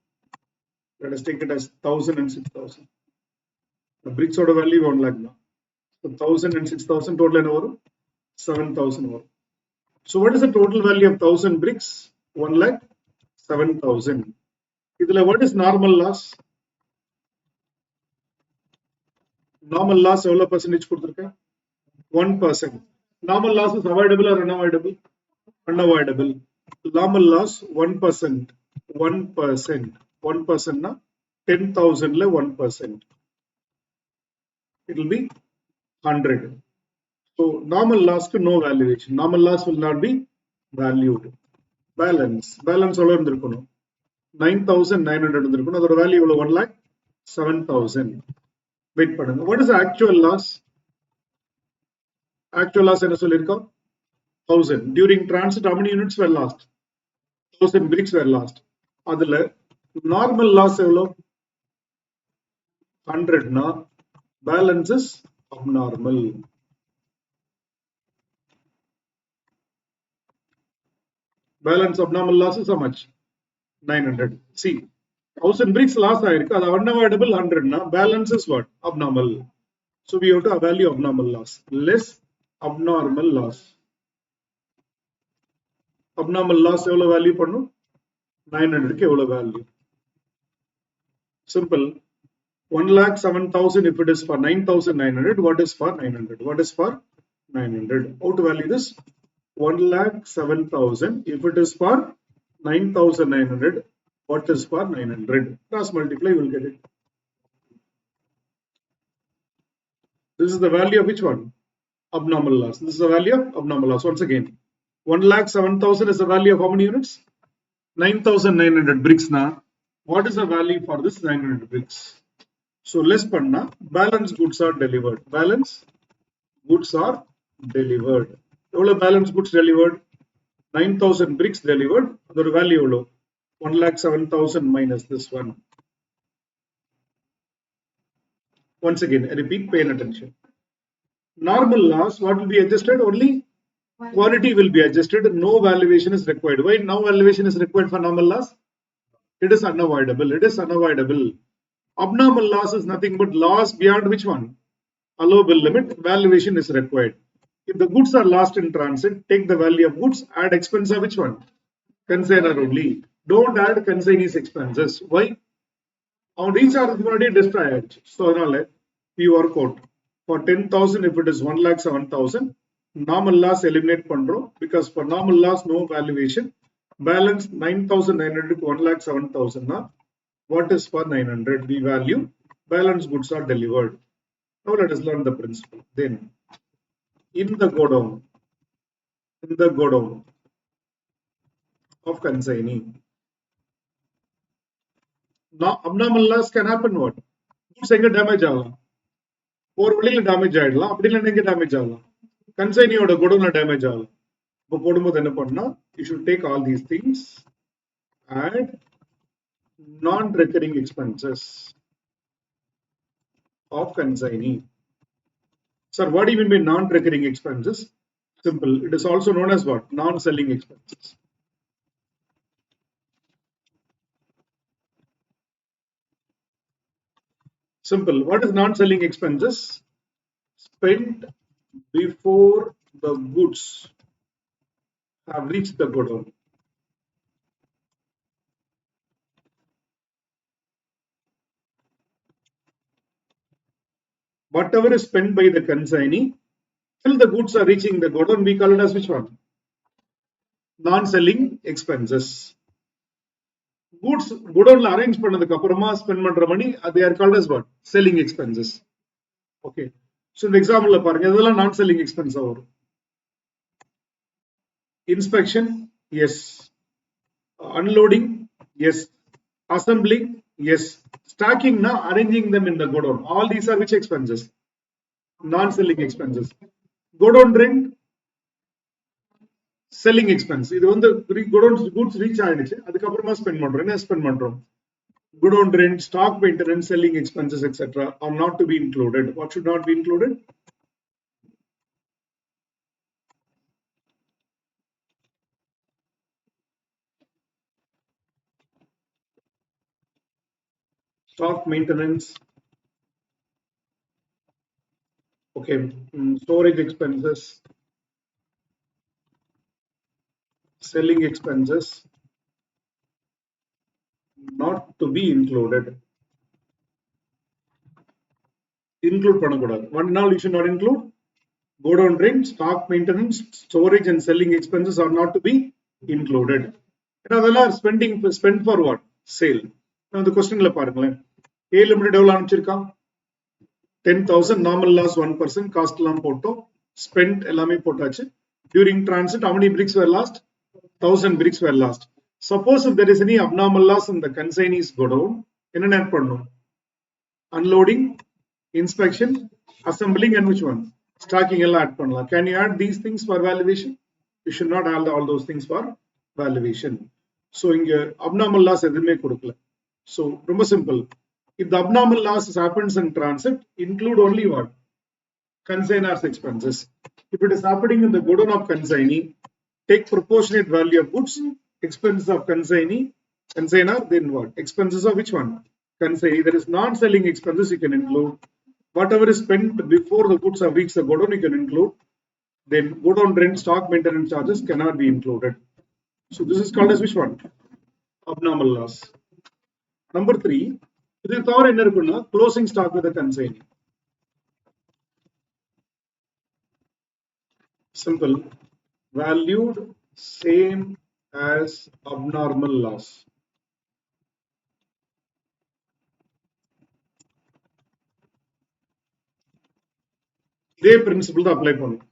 Let us take it as 1,000 and 6,000. The bricks order value 1 lakh now. So 1,000 and 6,000 total and over 7,000 over. So what is the total value of 1,000 bricks? 1 lakh 7,000. What is normal loss? Normal loss எவ்வளவு percentage கொடுத்திருக்கேன்? 1%. Normal loss is avoidable or unavoidable? Unavoidable. Normal loss 1%. 1%. 1% na 10,000 le 1%. It will be 100. So normal loss to no valuation. Normal loss will not be valued. Balance. Balance எவ்வளவு இருந்திருக்கணும்? 9,900 இருந்திருக்கணும். அதோட value எவ்வளவு? 1,07,000. Wait பண்ணுங்க. What is the actual loss? Actual loss என்ன சொல்லிருக்கோம்? 1,000. During transit, how many units were lost? 1,000 bricks were lost. அதுல normal loss எவ்வளவு? 100 na balance is abnormal. Balance abnormal loss is how much? 900. See, 1,000 bricks loss ஆயிருக்கு. அது unavoidable 100 na balance is what? Abnormal. So we have to value abnormal loss. Less abnormal loss. abnormal loss எவ்வளவு value பண்ணும் 900 க்கு எவ்வளவு value simple 1,07,000 if it is for 9,900 what is for 900 how to value this 1,07,000 if it is for 9,900 what is for 900 cross multiply you will get it. This is the value of which one? Abnormal loss. This is the value of abnormal loss. Once again, 1,07,000 is the value of how many units? 9,900 bricks. Now, what is the value for this 900 bricks? So, less panna, balance goods are delivered. Balance goods are delivered. How balance goods delivered? 9,000 bricks delivered. The value 1,07,000 minus this one. Once again, I repeat, pay attention. Normal loss, what will be adjusted? Only quantity will be adjusted. No valuation is required. Why no valuation is required for normal loss? It is unavoidable. It is unavoidable. Abnormal loss is nothing but loss beyond which one? Allowable limit. Valuation is required. If the goods are lost in transit, take the value of goods, add expense of which one? Consignor only. Don't add consignee's expenses. Why? On recharge already destroyed. So we work out. For 10,000 if it is 1,07,000 normal loss eliminate pandrom because for normal loss no valuation balance 9,900 to 1,07,000 na what is for 900 we value balance goods are delivered. Now let us learn the principle. Then in the godown of consignee now abnormal loss can happen what goods enga damage ஆகலாம் ஒரு வழியில damage ஆயிடலாம் அப்படி இல்ல எங்க damage ஆகலாம் கன்சைனியோட கோடவுன்ல damage ஆகலாம் இப்போ போடும்போது என்ன பண்ணா you should take all these things add non recurring expenses of consignee. Sir, what do you mean by non recurring expenses? Simple, it is also known as what? Non selling expenses. Simple. What is non-selling expenses? Spent before the goods have reached the godown. Whatever is spent by the consignee till the goods are reaching the godown, we call it as which one? Non-selling expenses. Goods godown arrange பண்ணதுக்கு அப்புறமா spend பண்ற மணி they are called as what? Selling expenses. Okay. So இந்த எக்ஸாம்பிள்ல பாருங்க இதெல்லாம் நான் selling expense வரும். Inspection, yes. Unloading, yes. Assembling, yes. Stacking na arranging them in the godown. All these are which expenses? Non-selling expenses. Godown rent, selling expense. இது வந்து godown goods reach ஆயிடுச்சு அதுக்கு அப்புறமா ஸ்பெண்ட் பண்றோம். என்ன ஸ்பெண்ட் பண்றோம்? Godown rent, stock maintenance, selling expenses, etc. are not to be included. What should not be included? Stock maintenance, okay, storage expenses, selling expenses, not to be included. Include பண்ணக்கூடாது. One and all you should not include. Godown rent, stock maintenance, storage and selling expenses are not to be included. அதெல்லாம் spending spent for what? Sale. Now the questionல பாருங்களேன். A limited எவ்வளவு அனுப்பிச்சிருக்கான்? 10,000 normal loss 1% cost எல்லாம் போட்டோம். Spent எல்லாமே போட்டாச்சு. During transit how many bricks were lost? 1,000 bricks were lost. Suppose if there is any abnormal loss in the consignee's godown, என்ன add பண்ணணும்? Unloading, inspection, assembling and which one? Stacking எல்லாம் add பண்ணலாம். Can you add these things for valuation? You should not add all those things for valuation. So இங்க abnormal loss எதுவுமே கொடுக்கல. So ரொம்ப simple. If the abnormal loss happens in transit, include only what? Consignor's expenses. If it is happening in the godown of consignee, take proportionate value of goods, expenses of consignor, then what? Expenses of which one? Consignee. There is non-selling expenses you can include. Whatever is spent before the goods have reached the godown, you can include. Then godown rent, stock maintenance charges cannot be included. So this is called as which one? Abnormal loss. Number 3, this is our closing stock with a consignee. Simple. Valued same as abnormal loss. இதே principle தான் apply பண்ணும்.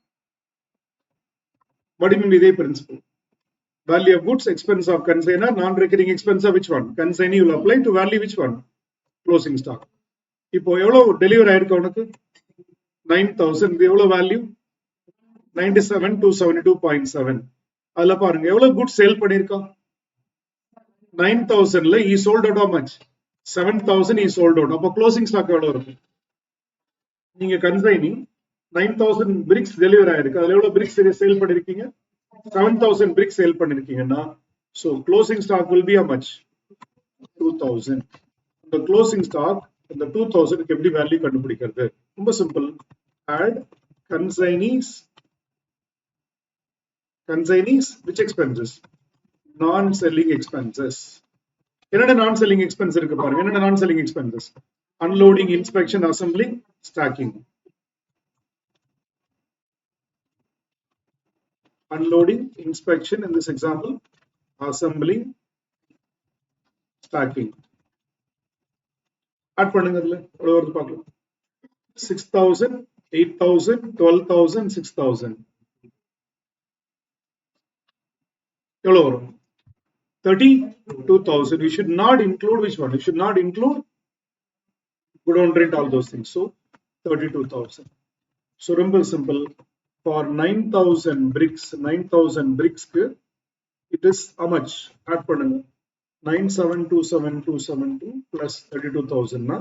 What do you mean இதே principle? Value of goods, expense of consignor, non-recurring expense of which one? Consignee will apply to value which one? Closing stock. இப்போ எவ்வளவு delivery ஆயிருக்கு உனக்கு 9000, இது எவ்வளவு வேல்யூ 97,272.7. அதுல பாருங்க எவ்வளவு குட் சேல் பண்ணிருக்கோம் 9000ல he sold out how much 7000 he sold out. அப்ப க்ளோசிங் ஸ்டாக் எவ்வளவு இருக்கும் நீங்க கன்சைனிங் 9000 பிரிக்ஸ் டெலிவரி ஆயிருக்கு அதுல எவ்வளவு பிரிக்ஸ் சேல் பண்ணிருக்கீங்க 7000 பிரிக்ஸ் சேல் பண்ணிருக்கீங்கன்னா so closing stock will be how much 2000. the closing stock இந்த 2000 க்கு எப்படி வேல்யூ கண்டுபிடிக்கிறது ரொம்ப simple add consignees which expenses non-selling expenses. என்னென்ன non-selling expense இருக்கு பாருங்க என்னென்ன non-selling expenses unloading inspection assembling stacking unloading inspection in this example assembling stacking add பண்ணுங்க அதுல எவ்வளவு வருது பார்க்கலாம் 6000 8000 12000 6000 எவ்வளவு வரும் 32,000. We should not include which one? We should not include good on rent, all those things. So 32,000. So simple. For 9,000 bricks, it is how much? Add pannunga 9727,272 plus 32,000 na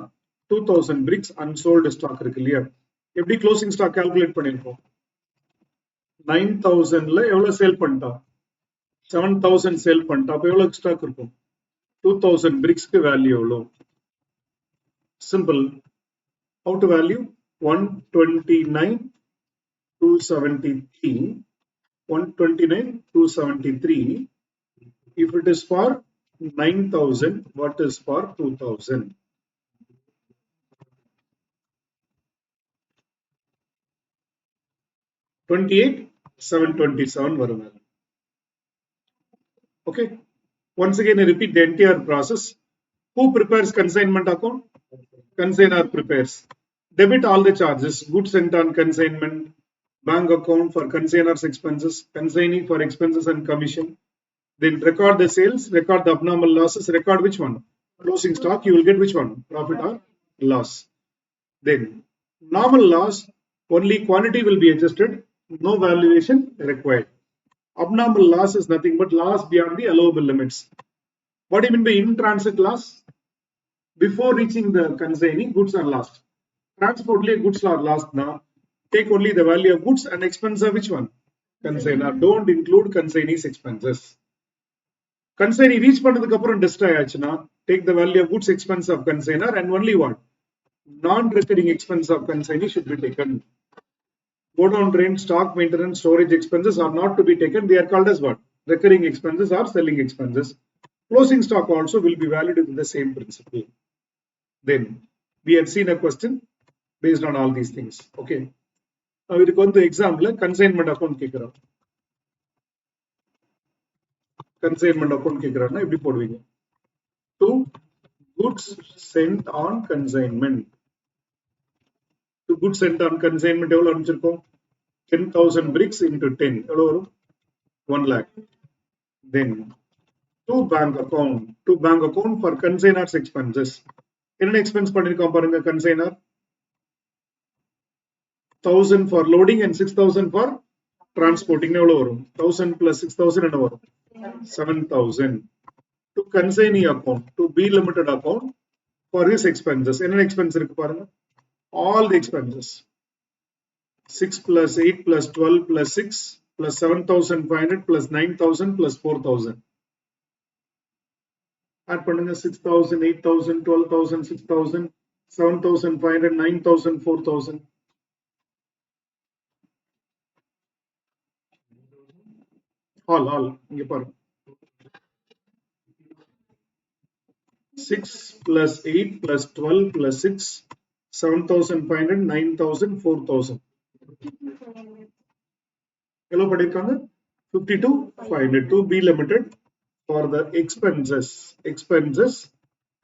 2,000 bricks unsold stock irukku illaya. Eppadi closing stock calculate pannirkom 9,000 la evlo sale pannta 7,000 sale பண்ணிட்டா அப்ப எவ்வளவு stock இருக்கும் 2000 பிரிக்ஸ்க்கு value எவ்வளவு simple how to value 129,273 129,273 if it is for 9,000 what is for 2,000 28,727 வரும் okay once again I repeat the entire process. Who prepares consignment account? Consignor prepares. Debit all the charges, goods sent on consignment, bank account for consignor's expenses, consignee for expenses and commission. Then record the sales, record the abnormal losses, record which one? Closing stock, you will get which one? Profit or loss. Then normal loss, only quantity will be adjusted, no valuation required. Abnormal loss is nothing but loss beyond the allowable limits. What do you mean by in-transit loss? Before reaching the consignee, goods are lost. Transport goods are lost now. Take only the value of goods and expense of which one? Consignor. Don't include consignee's expenses. Consignee reach பண்ணதுக்கு அப்புறம் destroy ஆச்சுனா take the value of goods expense of consignor and only what? Non-recurring expense of consignee should be taken. Go down rent, stock maintenance, storage expenses are not to be taken. They are called as what? Recurring expenses or selling expenses. Closing stock also will be valued with the same principle. Then we had seen a question based on all these things. Okay. Now we go to example consignment account கேக்குறோம். Consignment account கேக்குறாருன்னா எப்படி போடுவீங்க? To goods sent on consignment. To goods sent on consignment எவ்வளவு அனுப்பிச்சிருக்கோம் 10,000 bricks into 10 எவ்வளவு வரும் 1 lakh. Then to bank account for consignor's expenses. என்ன expense பண்ணிருக்கோம் பாருங்க consignor 1,000 for loading and 6,000 for transporting எவ்வளவு வரும் 1,000 plus 6,000 என்ன வரும் 7,000. To consignee account, to B limited account for his expenses. என்ன expense இருக்கு பாருங்க all the expenses 6 plus 8 plus 12 plus 6 plus 7,500 plus 9,000 plus 4,000. Add பண்ணுங்க 6,000, 8,000, 12,000, 6,000, 7,500, 9,000, 4,000. All இங்க பாருங்க 6 plus 8 plus 12 plus 6, 7,500, 9,000, 4,000. Hello, Padikanga. 52,500 to be limited for the expenses. Expenses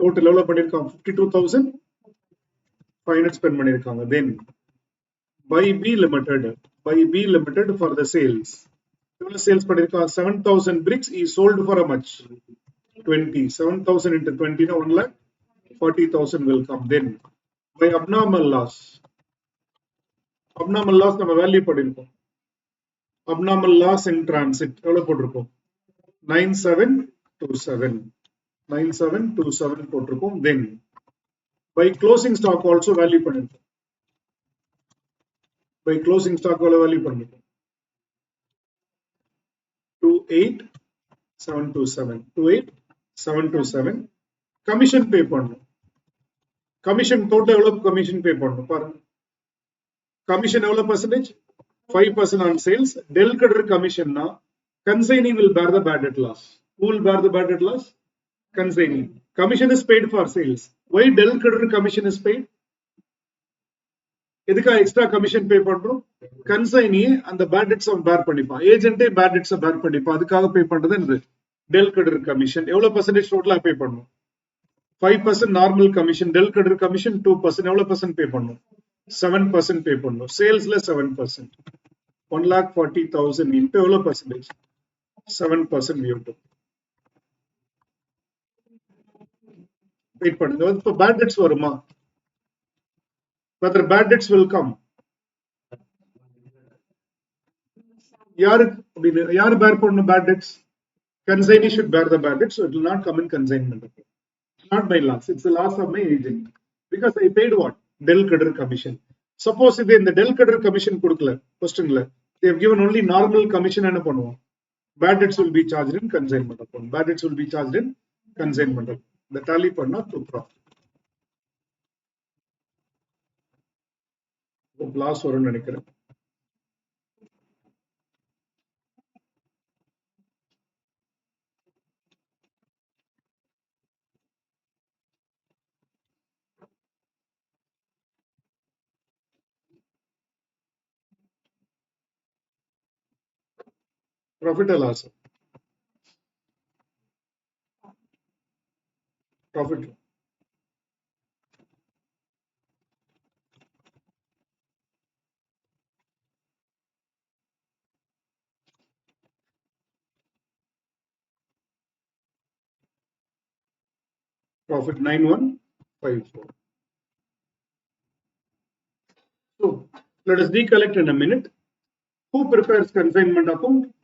total எவ்வளவு பண்ணிருக்காங்க 52,500 spend பண்ணிருக்காங்க. Then by B limited for the sales. எவ்வளவு sales பண்ணிருக்காங்க 7,000 bricks is sold for a much 20. 7,000 into 20 na 1 lakh 40,000 will come. Then by abnormal loss நம்ம value பண்ணிருக்கோம். Abnormal loss in transit எவ்வளவு போட்டிருக்கோம் 9727 போட்டிருக்கோம். Then by closing stock also value பண்ணிருக்கோம். By closing stock எவ்வளவு value பண்ணிருக்கோம் 28727 commission pay பண்ணணும். commission total எவ்வளவு commission pay பண்ணணும் பாருங்க. commission எவ்வளவு percentage 5% on sales. Del credit commission na consignee will bear the bad debt loss. Who will bear the bad debt loss? Consignee. Commission is paid for sales. Why del credit commission is paid? எதுக்கா extra commission பே பண்றோம் கன்சைனியே அந்த bad debts அவன் பேர் பண்ணிப்பான் ஏஜென்ட்டே bad debts பேர் பண்ணிப்பான் அதுக்காக pay பண்றது இந்த del credit commission எவ்வளவு பர்சன்டேஜ் டோட்டலா பே பண்ணணும் 5% normal commission del credit commission 2% எவ்வளவு பர்சன்ட் பே பண்ணணும் 7% பே பண்ணணும் சேல்ஸ்ல 7% 1,40,000 into எவ்வளவு பர்சன்டேஜ் 7% we have to வெயிட் பண்ணுங்க இப்போ பேட் டெட்ஸ் வருமா whether bad debts will come யாரு bear பண்ணணும் bad debts consignee should bear the bad debts so it will not come in consignment. It's not my loss, it's the loss of my agent because I paid what del credit commission. Suppose if in the del credit commission கொடுக்கல questionல they have given only normal commission என்ன பண்ணுவோம் bad debts will be charged in consignment account. Bad debts will be charged in consignment account. The tally பண்ணா to profit. loss வரும்னு நினைக்கிறேன். Profit or loss? Profit. Profit 9154. So let us recollect in a minute. Who prepares consignment account?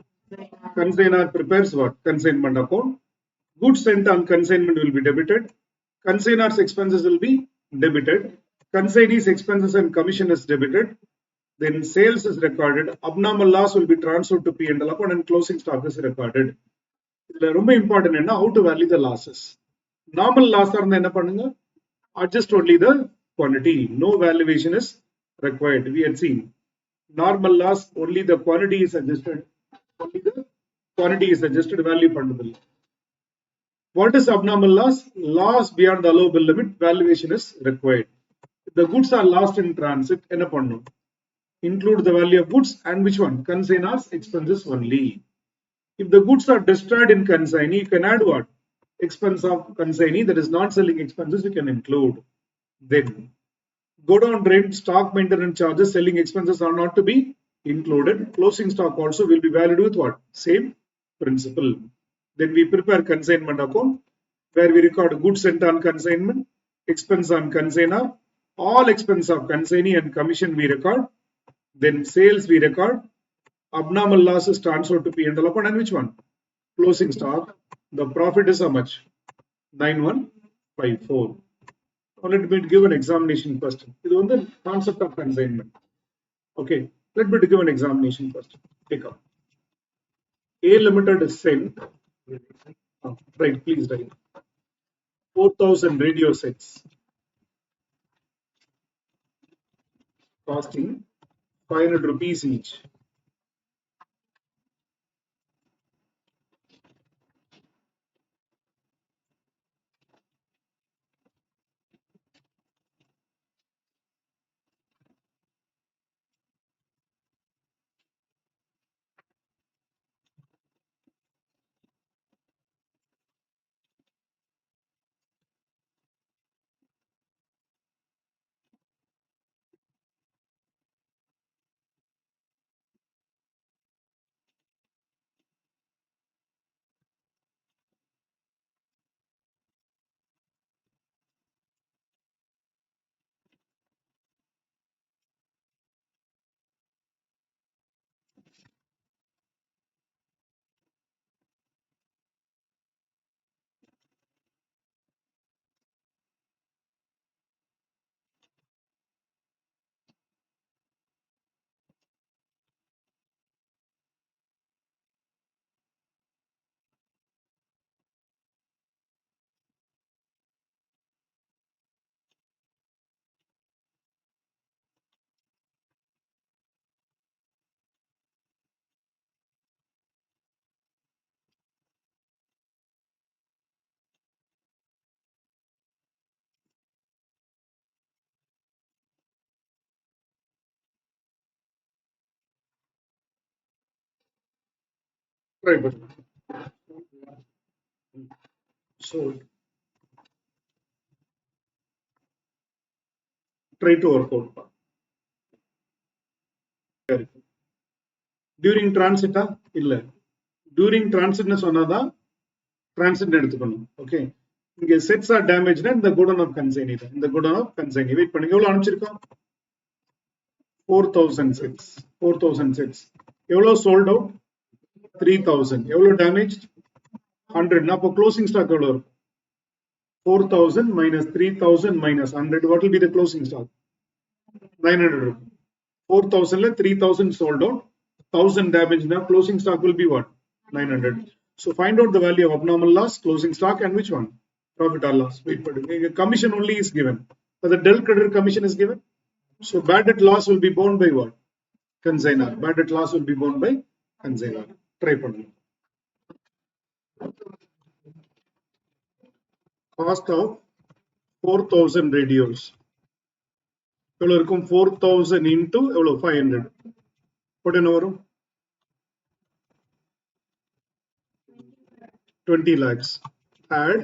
Consignor prepares what? Consignment account. Goods sent on consignment will be debited. Consignor's expenses will be debited. Consignee's expenses and commission is debited. Then sales is recorded. Abnormal loss will be transferred to P&L account and closing stock is recorded. இதுல ரொம்ப important என்ன how to value the losses. Normal loss இருந்தா என்ன பண்ணுங்க adjust only the quantity. No valuation is required. We had seen normal loss only the quantity is adjusted. Only the quantity is adjusted value பண்றது. What is abnormal loss? Loss beyond the allowable limit. Valuation is required. If the goods are lost in transit, என்ன பண்ணணும்? Include the value of goods and which one? Consignor's expenses only. If the goods are destroyed in consignee, you can add what? Expense of consignee, that is not selling expenses, you can include. Then, go down drain, stock maintenance charges, selling expenses are not to be included. Closing stock also will be valued with what? Same principle. Then we prepare consignment account, where we record goods sent on consignment, expense on consignor, all expense of consignee and commission we record. Then sales we record. Abnormal losses transferred to P&L account and which one? Closing stock. The profit is how much? 9154. Now let me give an examination question. This is the concept of consignment. Okay, let me give an examination question. Take up. A limited is sent. Right, please write. 4,000 radio sets. Costing 500 rupees each. Try பண்ணுங்க. Sold. Try to work out. During transit இல்ல. During transit னு சொன்னாதான் transit எடுத்துக்கணும். Okay. இங்க sets are damaged இந்த godown of consignee. இந்த godown of consignee. Wait பண்ணுங்க. எவ்வளவு அனுப்பிச்சிருக்கோம்? 4006. 4006. எவ்வளவு sold out? 3000. எவ்வளவு damaged? 100. அப்போ closing stock எவ்வளவு இருக்கும்? 4000 minus 3000 minus 100. What will be the closing stock? 900. 4000 3000 sold out. 1000 damage. Now closing stock will be what? 900. So find out the value of abnormal loss, closing stock, and which one? Profit or loss. Wait, but commission only is given. But the del credit commission is given. So bad debt loss will be borne by what? Consignor. Bad debt loss will be borne by consignor. Try பண்ணுங்க. Cost of 4000 radios. எவ்வளவு இருக்கும்? 4000 into எவ்வளவு? 500. போட்டு என்ன வரும்? 20 lakhs. Add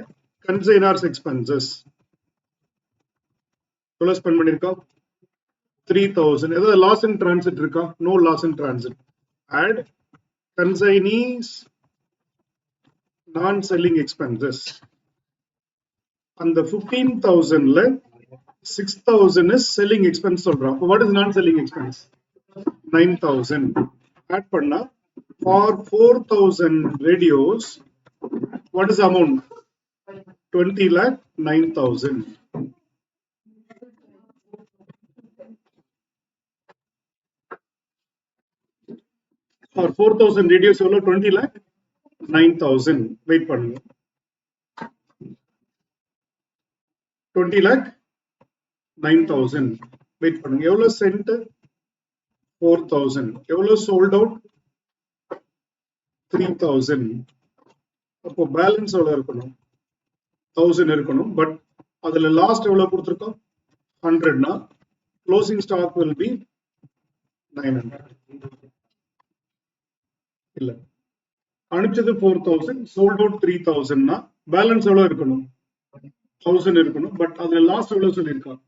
consignors expenses. எவ்வளவு spend பண்ணிருக்கோம்? 3000. ஏதாவது loss in transit இருக்கா? No loss in transit. Add consignees non-selling expenses. அந்த 15,000ல 6,000 is selling expense சொல்றோம். What is non-selling expense? 9,000. Add பண்ணா for 4,000 radios, what is the amount? 20 lakh 9,000. For 4,000 radios எவ்வளவு? 20 lakh 9,000. Wait பண்ணுங்க. 20 lakh 9,000. Wait பண்ணுங்க. எவ்வளவு send? 4,000. எவ்வளவு sold out? 3,000. அப்போ balance எவ்வளவு இருக்கணும்? 1000 இருக்கணும். பட் அதுல லாஸ்ட் எவ்வளவு கொடுத்திருக்கோம்? 100னா closing stock will be 900. இல்ல, அனுப்பிச்சது 4000, sold out 3000னா பேலன்ஸ் எவ்வளவு இருக்கணும்? 1000 இருக்கணும். பட் அதுல லாஸ்ட் எவ்வளவு சொல்லியிருக்கோம்?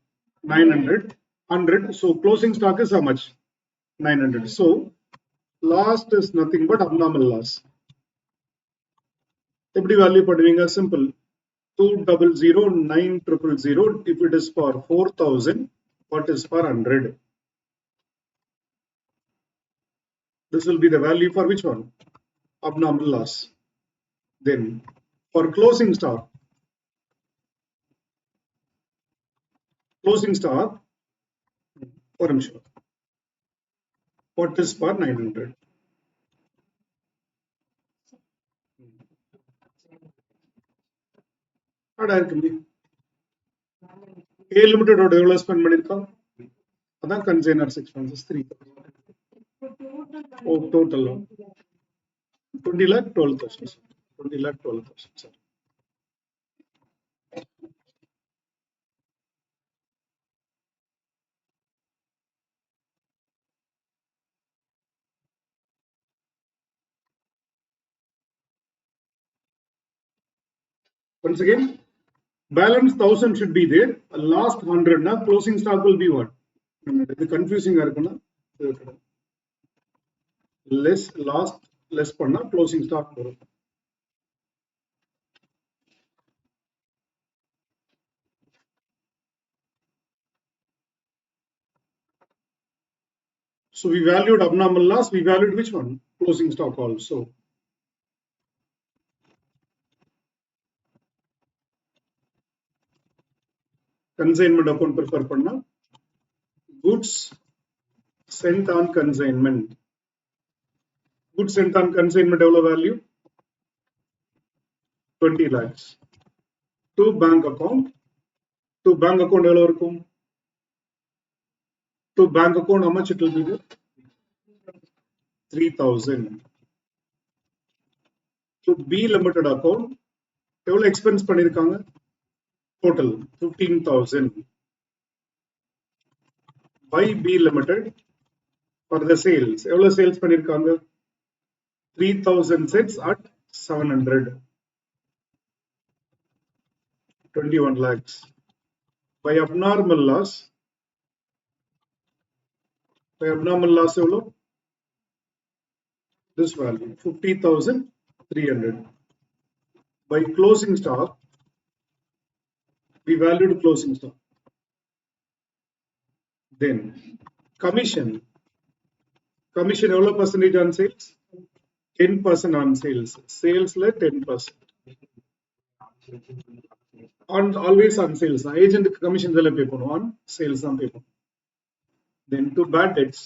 900. 100. So closing stock is how much? 900. So last is nothing but abnormal loss. எப்படி வேல்யூ பண்ணுவீங்க? Simple. 200,900. If it is for 4,000, what is for 100? This will be the value for which one? Abnormal loss. Then for closing stock, ஒரு நிமிஷம். What is for 900? A limited ஓட எவ்வளவு spend பண்ணிருக்கோம்? அதான் consignors expenses 3,000. O total 20 lakh 12,000. 20 lakh 12,000. Sorry. Once again, balance 1,000 should be there. Last 100 na closing stock will be what? இது கன்ஃபியூசிங்கா இருக்குன்னா less last less பண்ணா closing stock வரும். So we valued abnormal loss. We valued which one? Closing stock also. Consignment account prepare பண்ணா goods sent on consignment. Goods sent on consignment எவ்வளவு value? 20 lakhs. To bank account. To bank account எவ்வளவு இருக்கும்? To bank account how much it will be there? 3,000. To B limited account எவ்வளவு expense பண்ணிருக்காங்க? Total 15,000. By B limited for the sales எவ்வளவு sales பண்ணிருக்காங்க? 3,000 sets at 700, 21 lakhs. By abnormal loss, எவ்வளோ? This value 50,300. By closing stock, we valued closing stock. Then commission எவ்வளோ percentage on sales? 10% on sales. Salesல 10%. On always on sales. Agent commission எல்லாம் pay பண்ணுவோம். On sales தான் pay பண்ணுவோம். Then to bad debts.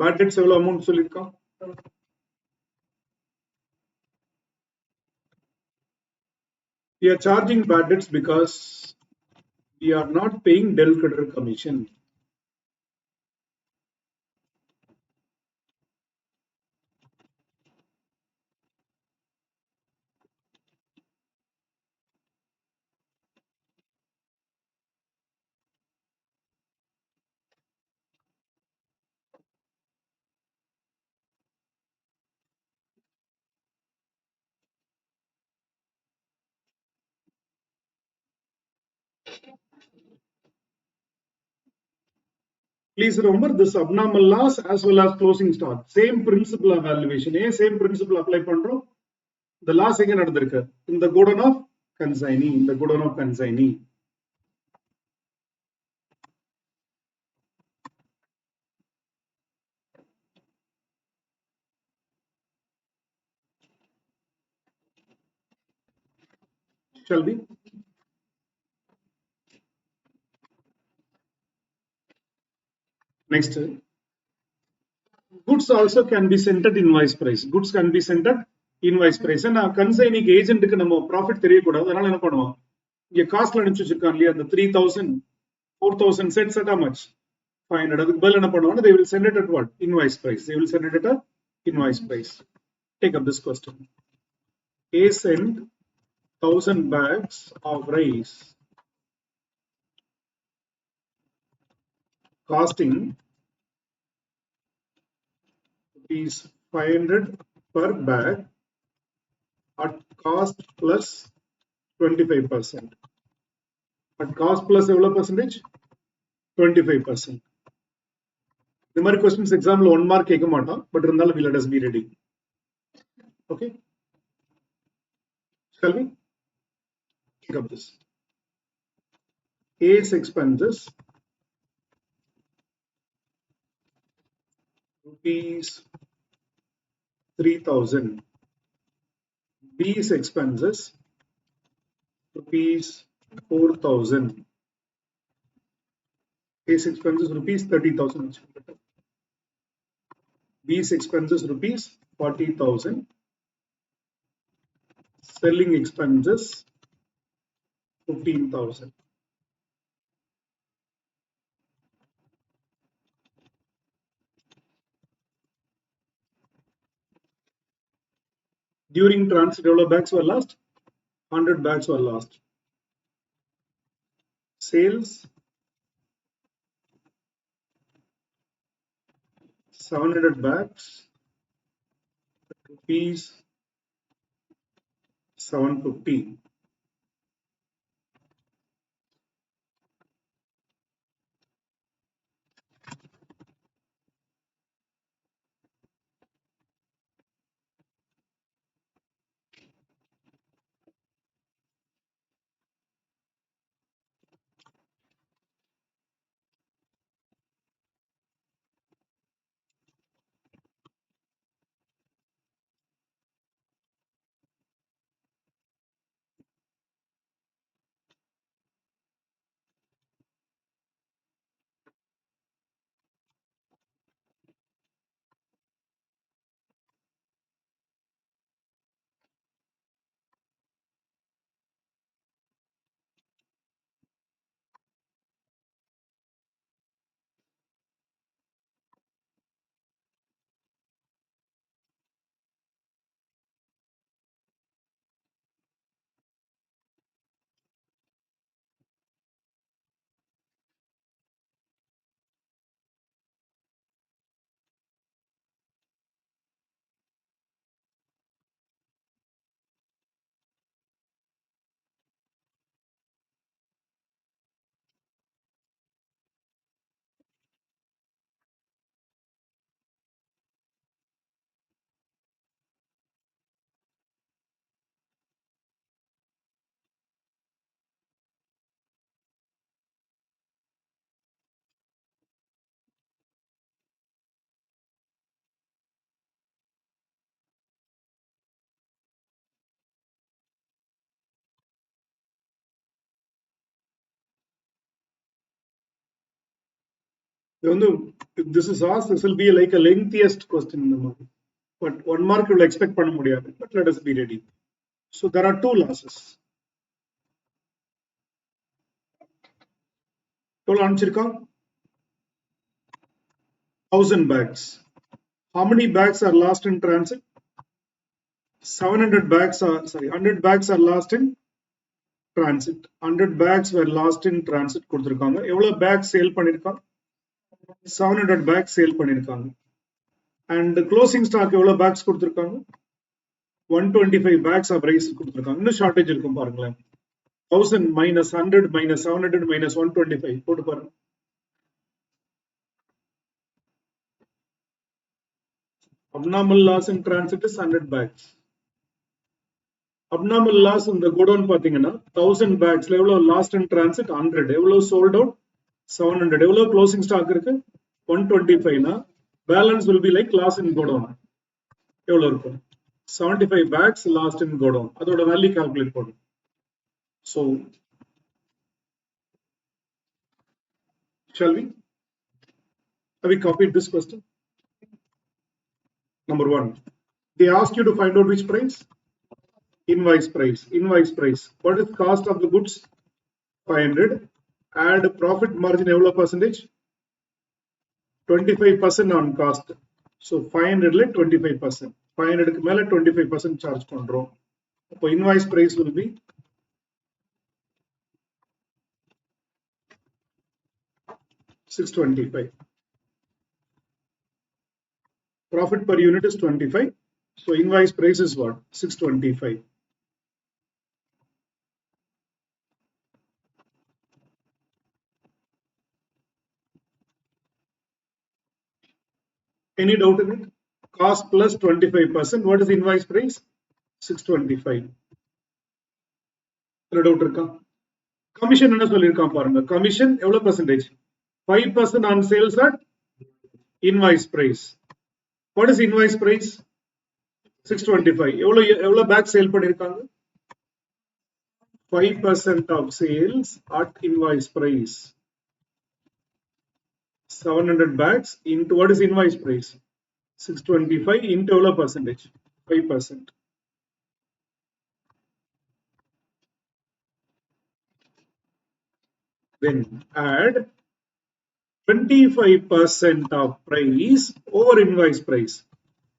Bad debts எவ்வளோ amount சொல்லிருக்கோம்? We are charging bad debts because we are not paying del creditor commission. Please remember this abnormal loss as well as closing stock. Same principle of valuation. Same principle apply பண்றோம். The loss எங்க நடந்திருக்கு? In the godown of consignee. In the godown of consignee. Shall we? Next. Goods also can be sent at invoice price. Goods can be sent at invoice price. நான் கன்சைனிக்கு ஏஜென்ட்டுக்கு நம்ம profit தெரியக்கூடாது. அதனால என்ன பண்ணுவோம்? இங்க காஸ்ட்ல அனுப்பிச்சு வச்சிருக்காங்க இல்லையா? அந்த 3,000, 4,000 sets at how much? 500. அதுக்கு பதில் என்ன பண்ணுவாங்க? They will send it at what? Invoice price. They will send it at a invoice price. Take up this question. A sent 1,000 bags of rice costing rupees 500 per bag at cost plus 25%. At cost plus எவ்வளோ percentage? 25%. இந்த மாதிரி questions examல 1 mark கேட்க மாட்டோம், but இருந்தாலும் let us be ready. Okay? Shall we? Take up this. A's expenses rupees 3,000. B's expenses rupees 4,000. A's expenses rupees 30,000. B's expenses rupees 40,000. Selling expenses 15,000. During transit, eவ்வளோ bags were lost? 100 bags were lost. Sales 700 bags, rupees 750. If this is asked, this will be like a lengthiest question in the movie. But 1 mark you will expect பண்ண முடியாது. But let us be ready. So there are two losses. எவ்வளவு அனுப்பிச்சிருக்கான்? 1000 bags. How many bags are lost in transit? 100 bags are lost in transit. 100 bags were lost in transit கொடுத்திருக்காங்க. எவ்வளவு bags sale பண்ணிருக்காங்க? 700 bags sale பண்ணிருக்காங்க. And closing stock எவ்வளவு bags கொடுத்திருக்காங்க? 125 bags of rice கொடுத்திருக்காங்க. இன்னும் shortage இருக்கும் பாருங்களேன். 1000 minus 100 minus 700 minus 125 போட்டு பாருங்க. Abnormal loss in transit is 100 bags. Abnormal loss in the godown பாத்தீங்கன்னா 1000 bags எவ்வளவு lost in transit 100, எவ்வளவு sold out 700, எவ்வளவு closing stock இருக்கு 125 னா balance will be like loss in godown. எவ்வளவு இருக்கும் 75 bags lost in godown. அதோட வேல்யூ கால்குலேட் பண்ணும். So shall we? Have we copied this question? Number 1. They ask you to find out which price? Invoice price. Invoice price. What is cost of the goods? 500. Add profit margin எவ்வளவு percentage? 25% on cost. So 500 ல 25%. 500 க்கு மேல 25% charge பண்றோம். அப்போ invoice price will be 625. Profit per unit is 25. So invoice price is what? 625. Any doubt in it? Cost plus 25%. What is invoice price? 625. Doubt இருக்கா? Commission என்ன சொல்லிருக்கான் பாருங்க. Commission எவ்வளவு percentage? 5% on sales at invoice price. What is invoice price? 625. எவ்வளவு back sale பண்ணிருக்காங்க? 5% of sales at invoice price. 700 bags into what is invoice price? 625 into எவ்வளவு percentage? 5%. Then add 25% of price over invoice price.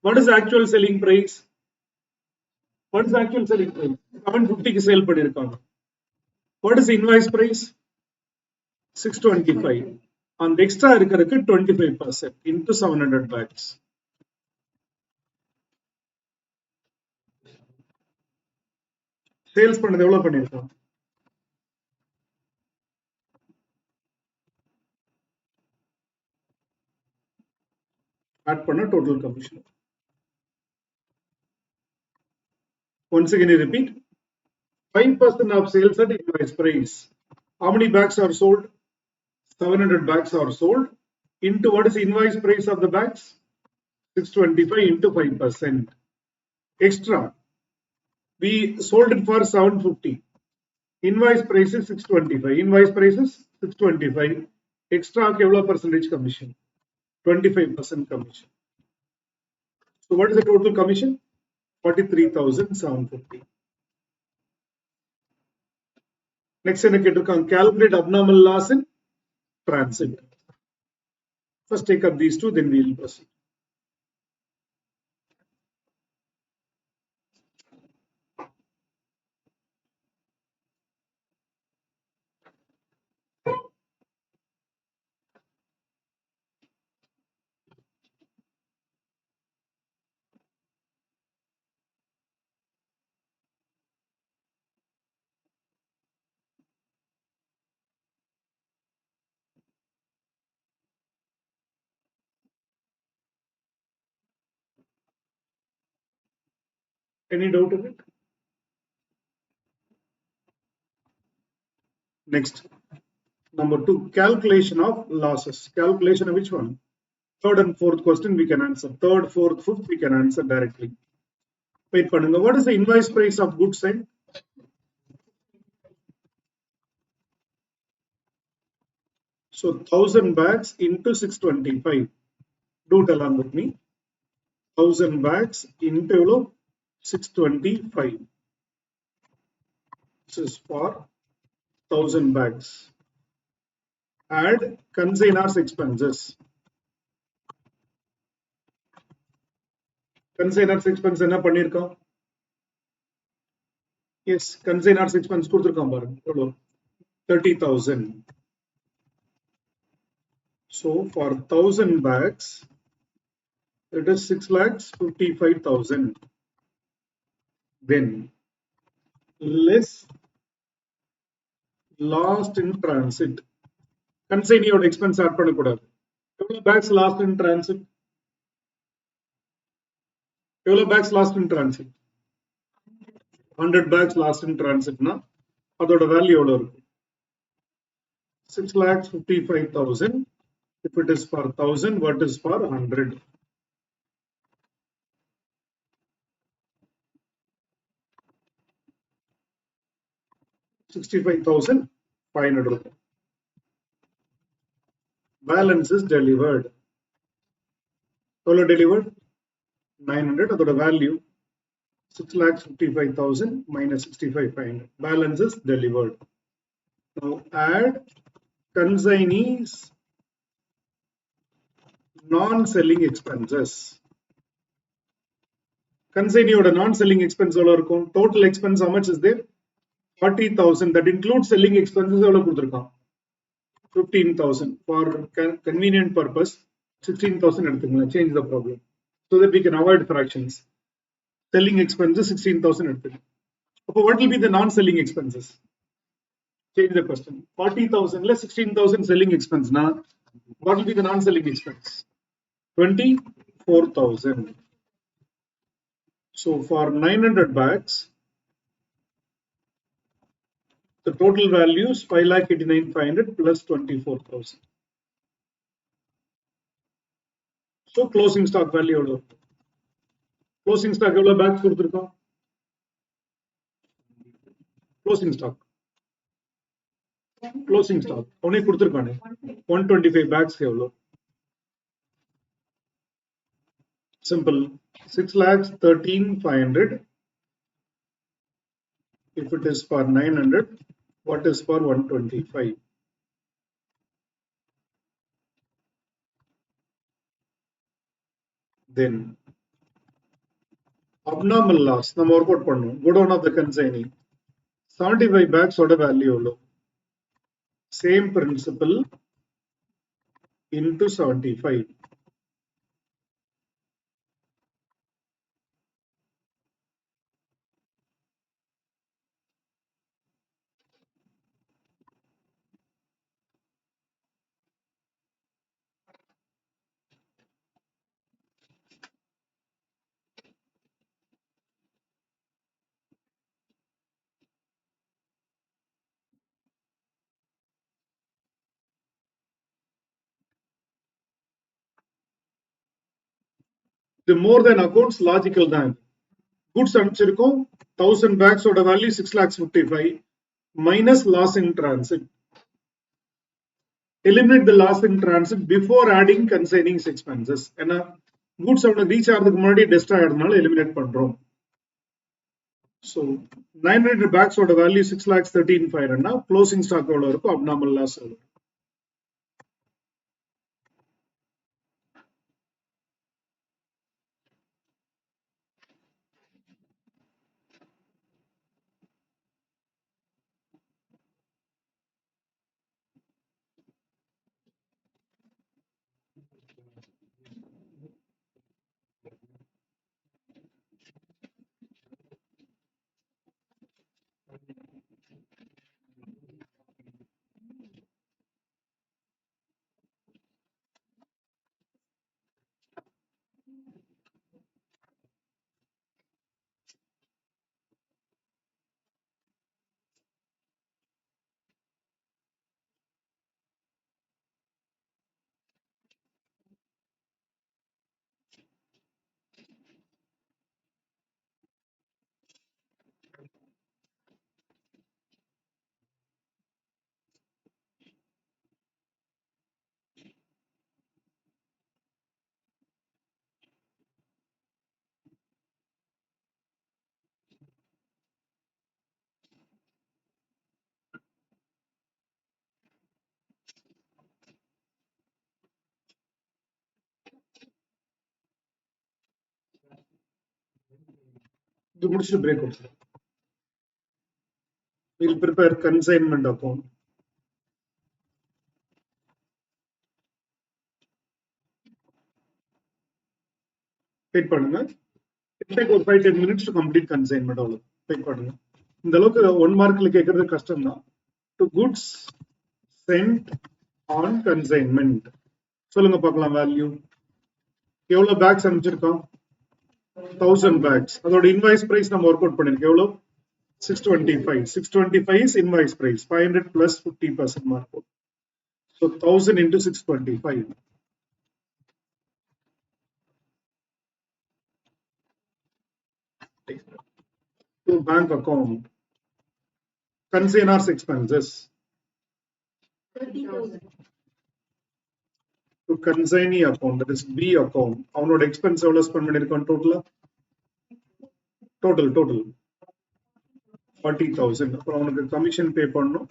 What is actual selling price? What is actual selling price? 750 க்கு sale பண்ணிருக்காங்க. What is invoice price? 625. அந்த extra இருக்கிறதுக்கு 25% into 700 bags. Sales பண்ணது எவ்வளவு பண்ணிருக்காங்க? Add பண்ண total commission. Once again, I repeat, 5% of sales at invoice price. How many bags are sold? 700 bags are sold. Into what is the invoice price of the bags? 625 into 5%. Extra. We sold it for 750. Invoice price is 625. Invoice price is 625. Extra எவ்வளவு percentage commission? 25% commission. So what is the total commission? 43,750. Next என்ன கேட்டிருக்காங்க? Calculate abnormal loss in transit. First take up these two, then we will proceed. Any doubt in it? Next, number 2, calculation of losses. Calculation of which one? Third and fourth question we can answer. Third, fourth, fifth we can answer directly. Wait பண்ணுங்க. What is the invoice price of goods sent? . So 1000 bags into 625. Do it along with me. 1000 bags into 625. This is for 1000 bags. Add consignors expenses. Consignors expense என்ன பண்ணிருக்கோம்? Yes, consignors expense கொடுத்திருக்கோம் பாருங்க. எவ்வளவு? 30,000. So for 1000 bags, it is 6,55,000. Then less lost in transit. Consignee expense add பண்ணக்கூடாது. எவ்வளவு bags lost in transit? எவ்வளவு bags lost in transit? 100 bags lost in transit னா அதோட வேல்யூ எவ்வளவு இருக்கும்? 6,55,000. If it is for 1000, what is for 100? 65,500. Balance is delivered. Total delivered 900. That's the value 6,55,000 minus 65,500. Balance is delivered. Now add consignees non-selling expenses. Consignee non-selling expense total expense how much is there? 40,000. That includes selling expenses 15,000. For convenient purpose 16,000 change the problem so that we can avoid fractions. Selling expenses 16,000. What will be the non-selling expenses? Change the question. 40,000 less 16,000 selling expense. Now, what will be the non-selling expense? 24,000. So for 900 bags, the total value is 5,89,500 plus 24,000. So closing stock value. Closing stock bags கொடுத்திருக்கோம்? Closing stock. Closing stock. அவனே கொடுத்திருக்கானே 125 bags எவ்வளவு? Simple. 6,13,500. If it is for 900, what is for 125? Then abnormal loss. நம்ம work out பண்ணோம். Go down of the consignee. 75 bags oda value எவ்வளவு? Same principle into 75. The more than accounts logical தான். Goods அனுப்பிச்சிருக்கோம் 1000 bags oda value 6,55,000 minus loss in transit. Eliminate the loss in transit before adding consigning expenses. ஏன்னா goods reach ஆகிறதுக்கு முன்னாடி destroy ஆகிறதுனால eliminate பண்றோம். So 900 bags oda value 6,13,500 னா closing stock எவ்வளவு இருக்கும்? Abnormal loss எவ்வளவு? இது முடிச்சுட்டு பிரேக் கொடுத்துருவோம். We'll prepare consignment account. Wait பண்ணுங்க. It take ஒரு 5-10 minutes to complete consignment. அவ்வளவு வெயிட் பண்ணுங்க. இந்த அளவுக்கு 1 மார்க்ல கேட்கறது கஷ்டம் தான். To goods sent on consignment. சொல்லுங்க பார்க்கலாம் வேல்யூ. எவ்வளவு பேக்ஸ் அனுப்பிச்சிருக்கோம்? 1000 bags. அதோட இன்வாய்ஸ் பிரைஸ் நம்ம ஒர்க் அவுட் பண்ணிருக்கோம். எவ்வளவு? 625. 625 is invoice price. 500 plus 50% markup. So 1000 into 625. To bank account. Consignors expenses. 30,000. To consignee account, that is B account. அவனோட expense எவ்வளவு spend பண்ணிருக்கோம் total 40,000. அப்புறம் அவனுக்கு கமிஷன் பே பண்ணணும்.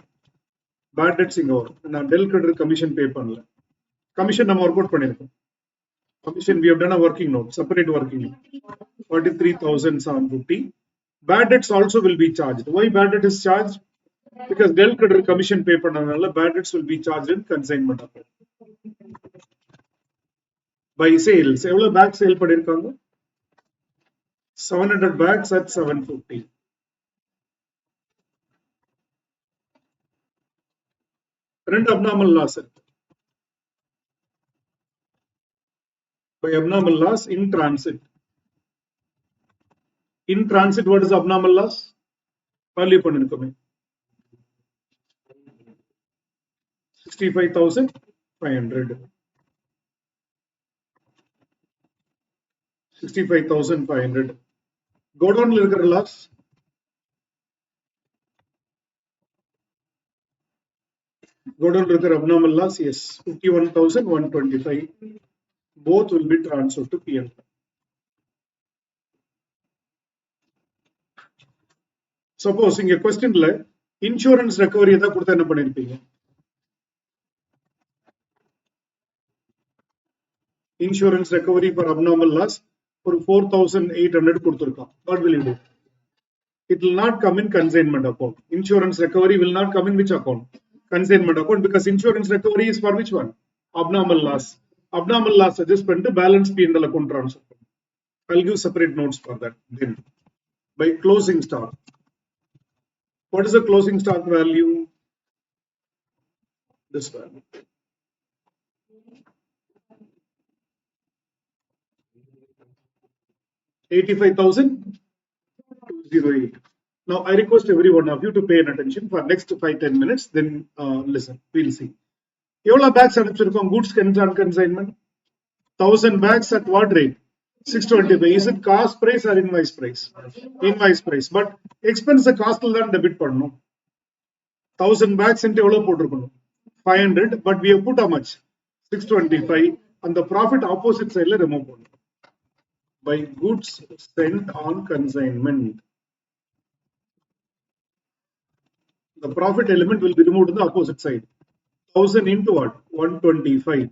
பேட் டெட்ஸ் இங்க வரும். நான் டெல் கிரெடிட் கமிஷன் பே பண்ணல. கமிஷன் நம்ம ஒர்க் அவுட் பண்ணிருக்கோம். Commission we have done a working note, separate working note. 43,750. Bad debts also will be charged. Why bad debt is charged? Because del credit commission pay பண்ணனால bad debts will be charged in consignment account. By sales, எவ்வளவு back sale பண்ணிருக்காங்க? 700 bags at 750. ரெண்டு abnormal loss இருக்கு. By abnormal loss in transit. In transit, what is abnormal loss? Value பண்ணிருக்கோமே. 65,500. 65,500. Godownல இருக்கிற loss? Godown இருக்கிற abnormal loss, yes. 51,125. Both will be transferred to P&L. Suppose இங்க questionல insurance recovery தான் கொடுத்தா என்ன பண்ணிருப்பீங்க? Insurance recovery for abnormal loss ஒரு 4,800 கொடுத்திருக்கான். What will you do? It will not come in consignment account. Insurance recovery will not come in which account? Consignment account, because insurance recovery is for which one? Abnormal loss. Abnormal loss adjust பண்ணிட்டு balance P&L account transfer. I'll give separate notes for that. Then by closing stock. What is the closing stock value? This value. 85,208. Now I request every one of you to pay attention for next 5-10 minutes. Then listen. We'll see. எவ்வளவு bags அனுப்பிச்சிருக்கோம்? Goods on consignment. 1000 bags at what rate? 625. Is it cost price or invoice price? Invoice price. But expense cost தான் debit பண்ணணும். 1000 bags into எவ்வளவு போட்டிருக்கணும்? 500. But we have put how much? 625. And the profit opposite side remove பண்ணணும். By goods sent on consignment. The profit element will be removed on the opposite side. 1000 into what? 125.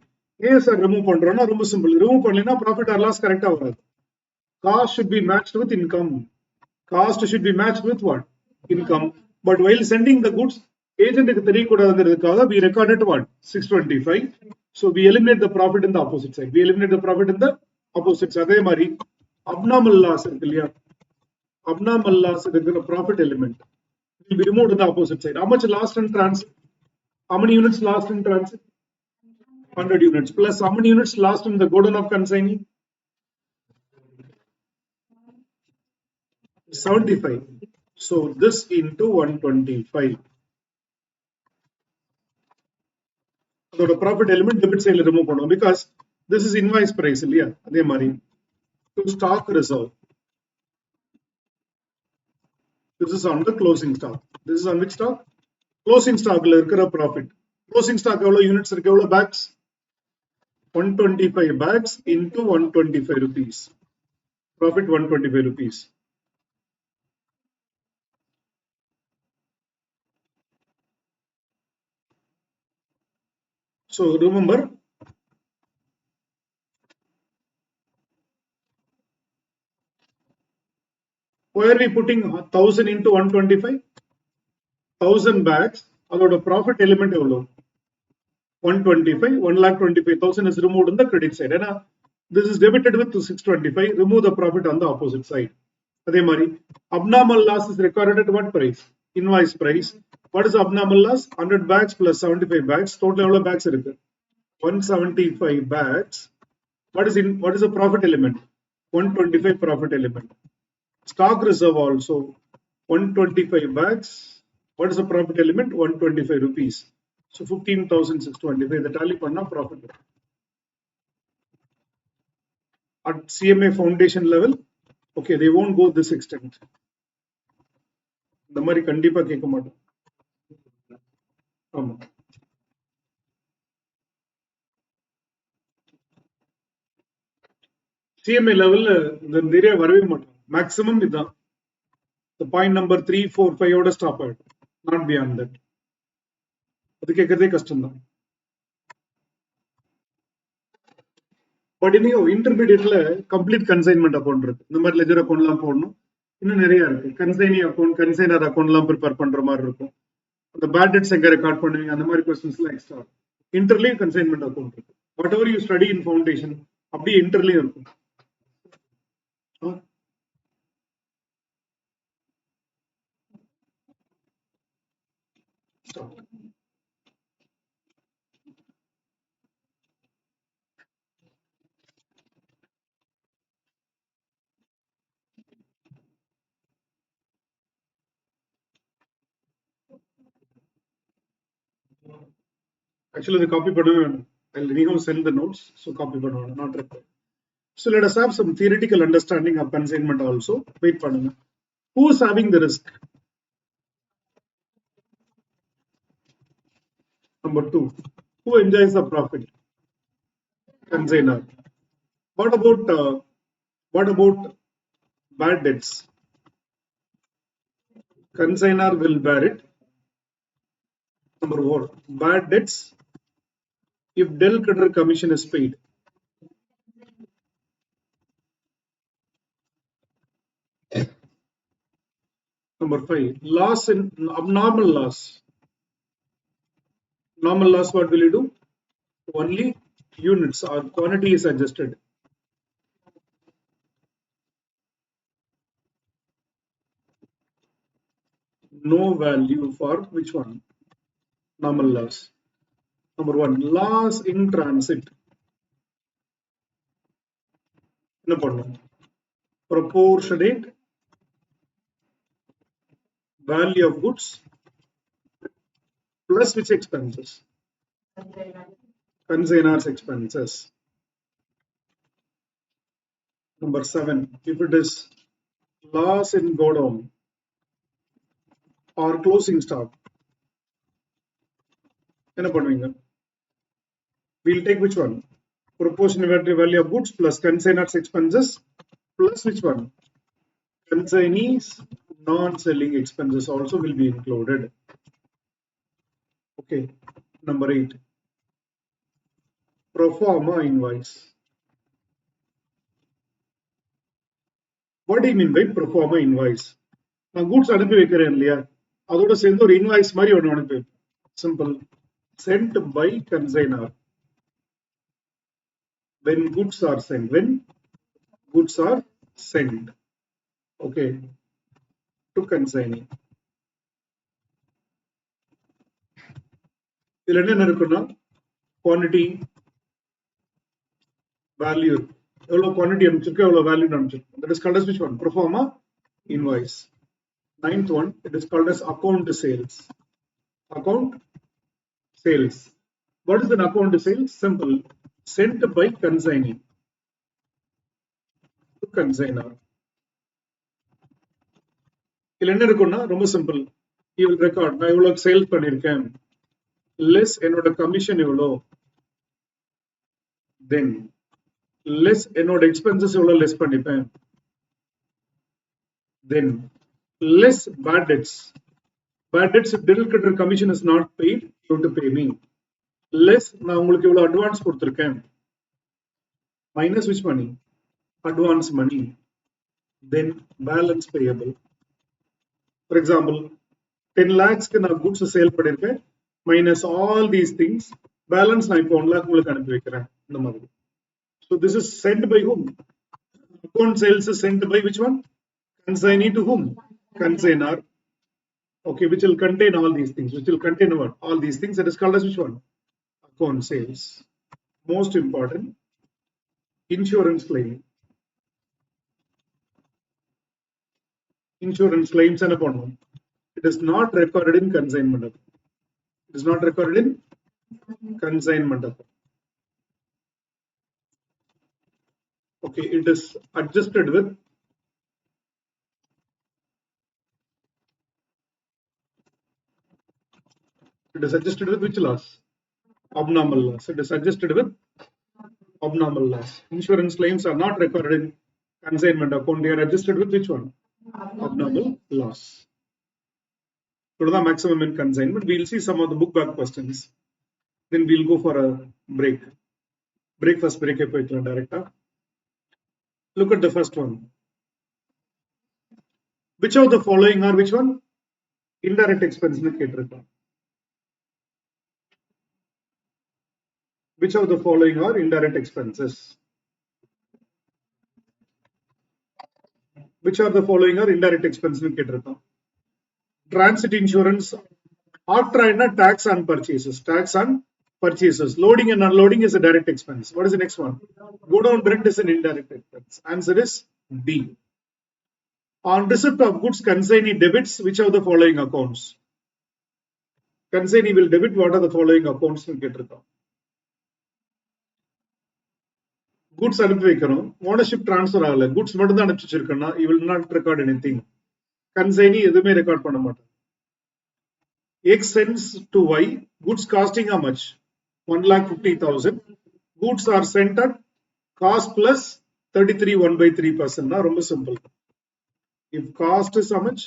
Yes, sir, remove பண்றோம்னா ரொம்ப simple. Remove பண்ணலைன்னா profit or loss correct வராது. Cost should be matched with income. Cost should be matched with what? Income. But while sending the goods, agent க்கு தெரியக்கூடாதுங்கிறதுக்காக we recorded what? 625. So we eliminate the profit in the opposite side. We eliminate the profit in the opposite side. அதே மாதிரி abnormal loss இருக்கு இல்லையா? Abnormal loss இருக்கிற profit element will be removed in the opposite side. How much lost in transit? How many units lost in transit? 100 units. Plus how many units lost in the godown of consignee? 75. So this into 125. So the profit element debit side remove பண்ணும், because this is invoice price இல்லையா? அதே மாதிரி to stock reserve. This is on the closing stock. This is on which stock? Closing stock ல இருக்கிற profit. Closing stock எவ்வளவு units இருக்கு? எவ்வளவு bags? 125 bags into 125 rupees. Profit 125 rupees. So remember, Why are we putting 1000 into 125? 1000 bags. அதோட profit element எவ்வளோ? 125. 1,25,000 is removed on the credit side. This is debited with 625. Remove the profit on the opposite side. அதே மாதிரி abnormal loss is recorded at what price? Invoice price. What is abnormal loss? 100 bags plus 75 bags. Total எவ்வளோ bags இருக்கு? 175 bags. What is the profit element? 125 profit element. Stock reserve also 125 bags. What is the profit element? 125 rupees. So 15,625. The tally panna profit. At CMA foundation level, okay, they won't go this extent. The mari kandipa kekka maattom. Ama. CMA level the niriya varave maattom. Maximum idan. The point number 3, 4, 5 oda stop out. Not beyond that. அது கேட்கறதே கஷ்டம் தான். But இன்னும் இன்டர்மீடியட்ல complete consignment account இருக்கு. இந்த மாதிரி ledger அக்கௌண்ட்லாம் போடணும். இன்னும் நிறைய இருக்கு. கன்சைனி அக்கௌண்ட், கன்சைனர் அக்கௌண்ட்லாம் ப்ரிப்பேர் பண்ற மாதிரி இருக்கும். அந்த பேட் டெட்ஸ் எங்க ரெக்கார்ட் பண்ணுவீங்க, அந்த மாதிரி கொஸ்டின்ஸ்லாம் எக்ஸ்ட்ரா இருக்கும். இன்டர்லயும் கன்சைன்மெண்ட் அக்கௌண்ட் இருக்கு. What ever you study in foundation அப்படியே இன்டர்லயும் இருக்கும். Actually, the copy panna, I'll anyhow send the notes, so copy panna, not required. So let us have some theoretical understanding of consignment also. Wait panna. Who is having the risk? Number 2. Who enjoys the profit? Consignor. What about bad debts? Consignor will bear it. Number 4. Bad debts. If del creditor commission is paid. Number 5. Loss in abnormal loss. Normal loss, what will you do? Only units or quantity is adjusted. No value for which one? Normal loss. Number 1. Loss in transit. Proportionate value of goods plus which expenses? Consignors expenses. Number 7. If it is loss in godown or closing stock, we'll take which one? Proportionate value of goods plus consignors expenses plus which one? Consignees non-selling expenses also will be included. Okay. Number 8. Pro forma invoice. What do you mean by pro forma invoice? நான் goods அனுப்பி வைக்கிறேன் இல்லையா, அதோட சேர்ந்து ஒரு invoice மாதிரி ஒன்று அனுப்பி. Simple. Sent by consignor. When goods are sent. When goods are sent. Okay. To consignee. இதுல என்ன இருக்குன்னா quantity, value. எவ்வளவு quantity அனுப்பிச்சிருக்கு, எவ்வளவு value அனுப்பிச்சிருக்கு. That is called as which one? Pro forma invoice. 9th one, it is called as account sales. Account sales. What is an account sales? Simple. Sent by consignee to consignor. இதுல என்ன இருக்குன்னா ரொம்ப simple. You will record, நான் இவ்வளவு sales பண்ணிருக்கேன், less என்னோட commission எவ்வளோ, தென் less என்னோட எக்ஸ்பென்சஸ் எவ்வளோ லெஸ் பண்ணிப்பேன், தென் less bad debts. Bad debts, if bill creditor commission is not paid, you have to pay me. Less, நான் உங்களுக்கு இவ்வளவு அட்வான்ஸ் கொடுத்திருக்கேன், minus which money? Advance money. then balance payable. For example, 10 lakhs ku na goods sale பண்ணிருக்கேன் minus all these things, balance நான் இப்போ 1 lakh உங்களுக்கு அனுப்பி வைக்கிறேன் இந்த மாதிரி. So this is sent by whom? Account sales is sent by which one? Consignee to whom? Consignor. Okay, which will contain all these things, which will contain what? All these things. That is called as which one? Account sales. Most important, insurance claim. Insurance claims and upon one. It is not recorded in consignment. It is not recorded in consignment. Okay, it is adjusted with which loss? Abnormal loss. It is adjusted with abnormal loss. Insurance claims are not recorded in consignment account. They are adjusted with which one? Abnormal loss. So the maximum in consignment. We'll see some of the book back questions. Then we'll go for a break. Breakfast break director. Look at the first one. Which of the following are which one? Indirect expense. Which of the following are indirect expenses? Which are the following are indirect expenses? Transit insurance. After tax on purchases. Tax on purchases. Loading and unloading is a direct expense. What is the next one? Go down rent is an indirect expense. Answer is D. On receipt of goods, consignee debits which of the following accounts? Consignee will debit what are the following accounts? Goods அனுப்பி வைக்கணும், ownership transfer ஆகல, goods மட்டும் தான் அனுப்பிச்சு வச்சிருக்கேன்னா you will not record anything. Consignee எதுவுமே record பண்ண மாட்டேன். X sends to Y, goods costing how much? 1,50,000. Goods are sent at cost plus 33 1/3%. ரொம்ப simple. If cost is how much?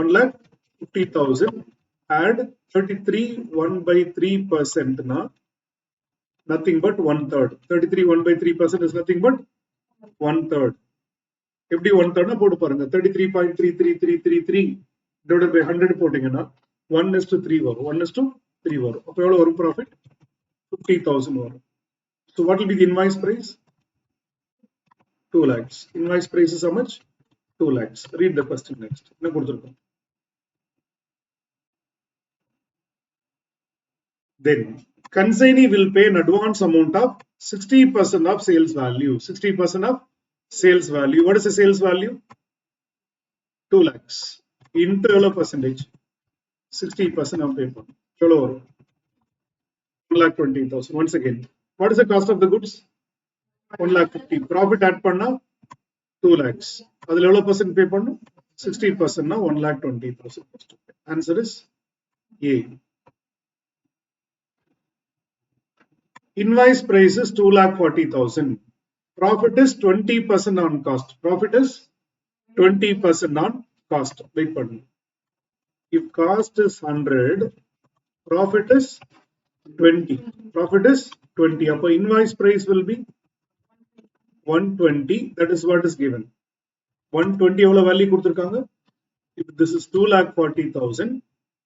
1,50,000. Add 33 1/3%. Nothing but 1/3. 33 1/3% is nothing but 1/3. எப்படி 1/3 போட்டு பாருங்க. 33.33333 divided by 100 போட்டீங்கன்னா 1:3 வரும். 1:3 வரும். அப்போ எவ்வளவு வரும் ப்ராஃபிட்? 50,000 வரும். So what will be the invoice price? 2 lakhs. Invoice price is how much? 2 lakhs. Read the question next. என்ன கொடுத்திருக்கோம்? Then consignee will pay an advance amount of 60% of sales value. 60% of sales value. What is the sales value? 2 lakhs. Into எவ்வளவு percentage? 60% of paper. எவ்வளவு வரும்? 1,20,000. Once again, what is the cost of the goods? 1,50,000. Profit add பண்ணா 2 lakhs. அதுல எவ்வளவு percent pay பண்ணும்? 60% னா 1,20,000. Answer is A. Invoice price is 2,40,000. Profit is 20% on cost. Profit is 20% on cost. Wait for me. If cost is 100, profit is 20. Profit is 20. Upper invoice price will be 120. That is what is given. 120 எவ்வளவு value கொடுத்திருக்காங்க? If this is 2,40,000,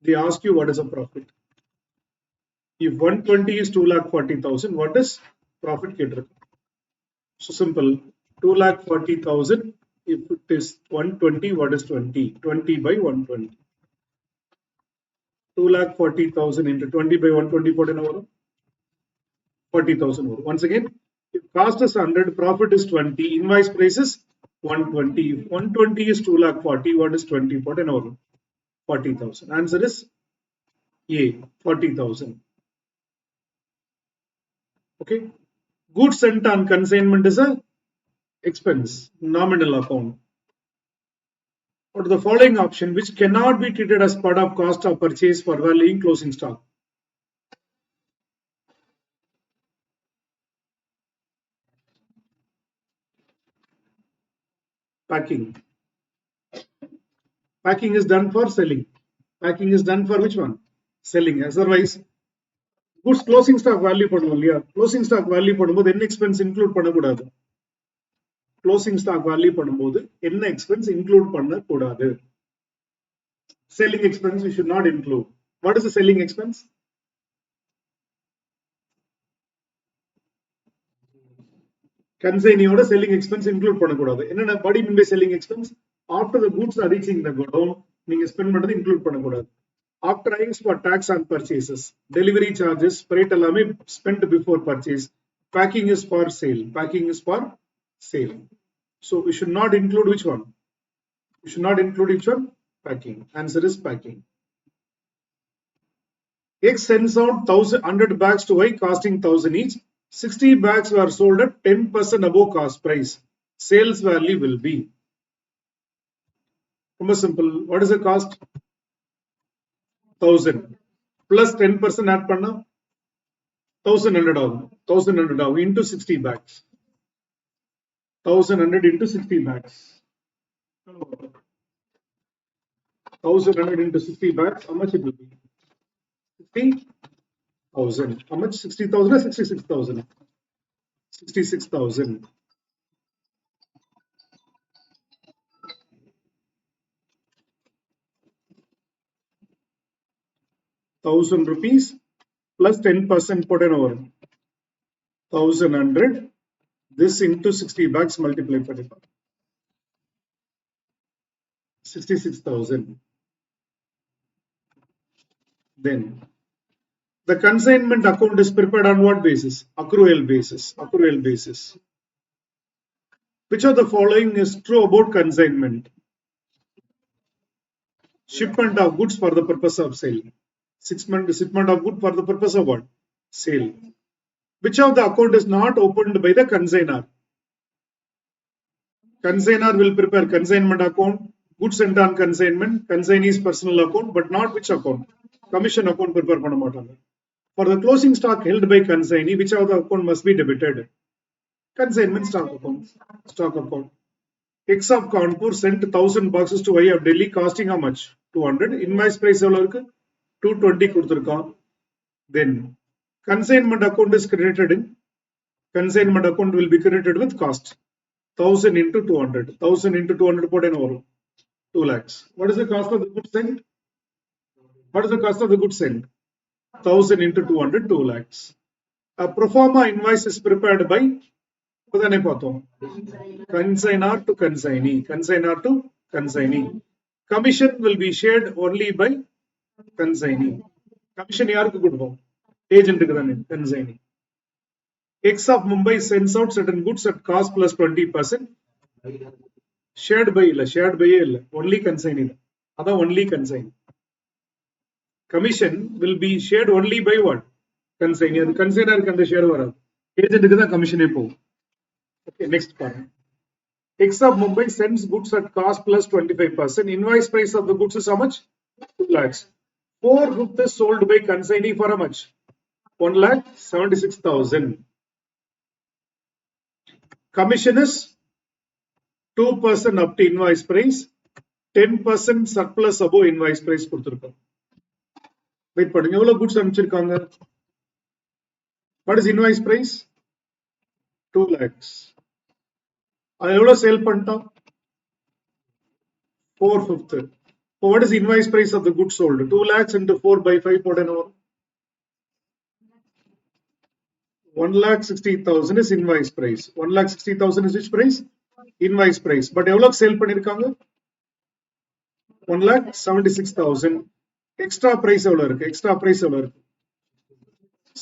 they ask you what is the profit. If 120 is 2,40,000, what is profit? So simple. 2,40,000. If it is 120, what is 20? 20 by 120. 2,40,000 into 20 by 120 40,000. Once again, if cost is 100, profit is 20, invoice price is 120. If 120 is 2,40,000, what is 20? 40,000. Answer is A. 40,000. Okay. Goods sent on consignment is a expense, nominal account. What is the following option which cannot be treated as part of cost of purchase for valuing closing stock? Packing. Packing is done for selling. Packing is done for which one? Selling. Otherwise, goods closing stock value பண்ணுவோம் இல்லையா? Closing stock value பண்ணும்போது என்ன expense include பண்ணக்கூடாது? closing stock value பண்ணும்போது என்ன expense include பண்ண கூடாது? Selling expense we should not include. What is the selling expense? Consignee oda selling expense include பண்ணக்கூடாது. என்னென்ன what do you mean by selling expense? After the goods are reaching the godown, நீங்க spend பண்ணது include பண்ணக்கூடாது. After earnings for tax on purchases, delivery charges, freight எல்லாமே spent before purchase. Packing is for sale. Packing is for sale. So we should not include which one? We should not include which one? Packing. Answer is packing. X sends out 100 bags to Y costing 1000 each. 60 bags were sold at 10% above cost price. Sales value will be. ரொம்ப simple. What is the cost? 1000 plus 10% add பண்ணா 1100 ஆகும். 1100 ஆகும் into 60 bags. 1100 into 60 bags. 1100 into 60 bags. How much it will be? 60,000. How much? 60,000 or 66,000? 66,000. 1,000 rupees plus 10% put in over 1,100. This into 60 bags multiply 45. 66,000. Then the consignment account is prepared on what basis? Accrual basis. Accrual basis. Which of the following is true about consignment? Shipment of goods for the purpose of sale. Shipment of goods for the purpose of what? Sale. Which of the account is not opened by the consignor? Consignor will prepare consignment account, goods sent on consignment, consignee's personal account, but not which account? Commission account prepare பண்ண மாட்டாங்க. For the closing stock held by consignee, which of the account must be debited? Consignment stock account. Stock account. X of Kanpur sent 1000 boxes to Y of Delhi costing how much? 200. Invoice price எவ்வளவு இருக்கு? 220 கொடுத்திருக்கான். Then consignment account is credited in. Consignment account will be credited with cost. 1000 into 200. 1000 into 200 put in over 2 lakhs. What is the cost of the goods sent? What is the cost of the goods sent? 1000 into 200, 2 lakhs. A pro forma invoice is prepared by consignor to consignee. Consignor to consignee. Commission will be shared only by consignee. Commission யாருக்கு கொடுப்போம்? ஏஜென்ட்டுக்கு தானே consignee. X of Mumbai sends out certain goods at cost plus 20%. Shared by இல்ல, shared by இல்ல, only consignee. அதான் only consignee. Commission will be shared only by what? Consignee. அது consignorக்கு அந்த share வராது. ஏஜென்ட்டுக்கு தான் கமிஷனே போகும். Okay, next part. X of Mumbai sends goods at cost plus 25%. Invoice price of the goods is how much? 2 lakhs. 4 goods is sold by consignee for how much? 1,76,000. Commission is 2% up to invoice price, 10% surplus above invoice price கொடுத்திருக்கோம். Wait பண்ணுங்க, எவ்வளவு goods அனுப்பிச்சிருக்காங்க? What is invoice price? 2 lakhs. அது எவ்வளவு sale பண்ணிட்டோம்? 4/5. So what is the invoice price of the goods sold? 2 lakhs into 4 by 5 போட என்ன வரும்? 1,60,000 is invoice price. 1,60,000 is which price? Invoice price. But எவ்வளவு சேல் பண்ணிருக்காங்க? 1,76,000. Extra price எவ்வளவு இருக்கு? Extra price எவ்வளவு இருக்கு?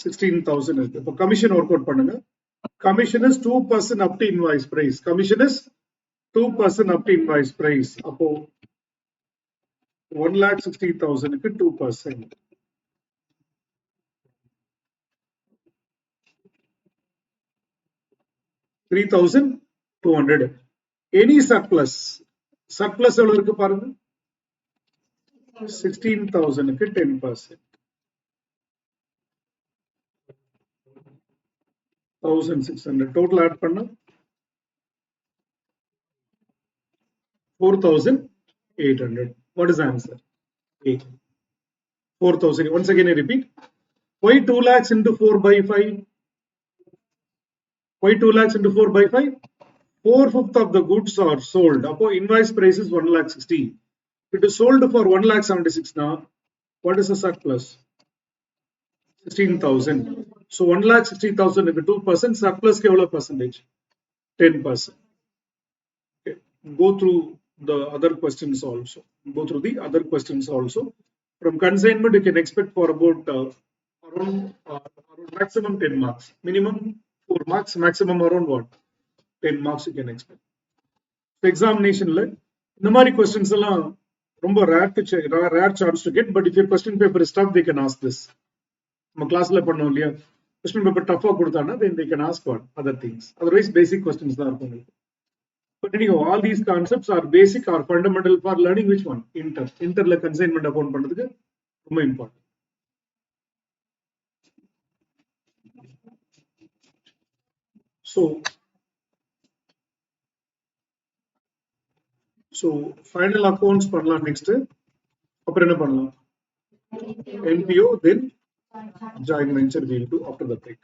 16,000 இருக்கு. இப்போ commission work out பண்ணுங்க. Commission is 2% up to invoice price. Commission is 2% up to invoice price. அப்போ 1,60,000 க்கு 2%. 3,200. Any surplus. Surplus எவ்வளவு இருக்கு பாருங்க. 16,000 க்கு 10%. 1,600. Total add பண்ணா 4,800. What is the answer? 8. 4,000. Once again I repeat. Why 2 lakhs into 4 by 5? Why 2 lakhs into 4 by 5? 4/5 of the goods are sold. Appo invoice price is 1,60,000. It is sold for 1,76,000 now. What is the surplus? 16,000. So 1,60,000 into 2%, surplus ke eவ்வளவு percentage? 10%. Okay. Go through the other questions also. From consignment, you can expect for about around maximum 10 marks. Minimum 4 marks, maximum around what? 10 marks you can expect. Examinationல இந்த மாதிரி questions எல்லாம் ரொம்ப rare chance to get, but if your question paper is tough, they can ask this. நம்ம கிளாஸ்ல பண்ணோம் இல்லையா, question paper tough கொடுத்தானா, then they can ask what other things. Otherwise basic questions தான் இருக்கும். But anyhow, all these concepts are basic or fundamental for learning which one? Interல consignment account பண்றதுக்கு ரொம்ப important. So final accounts பண்ணலாம் next. அப்புறம் என்ன பண்ணலாம்? NPO, then joint venture we'll do after the break.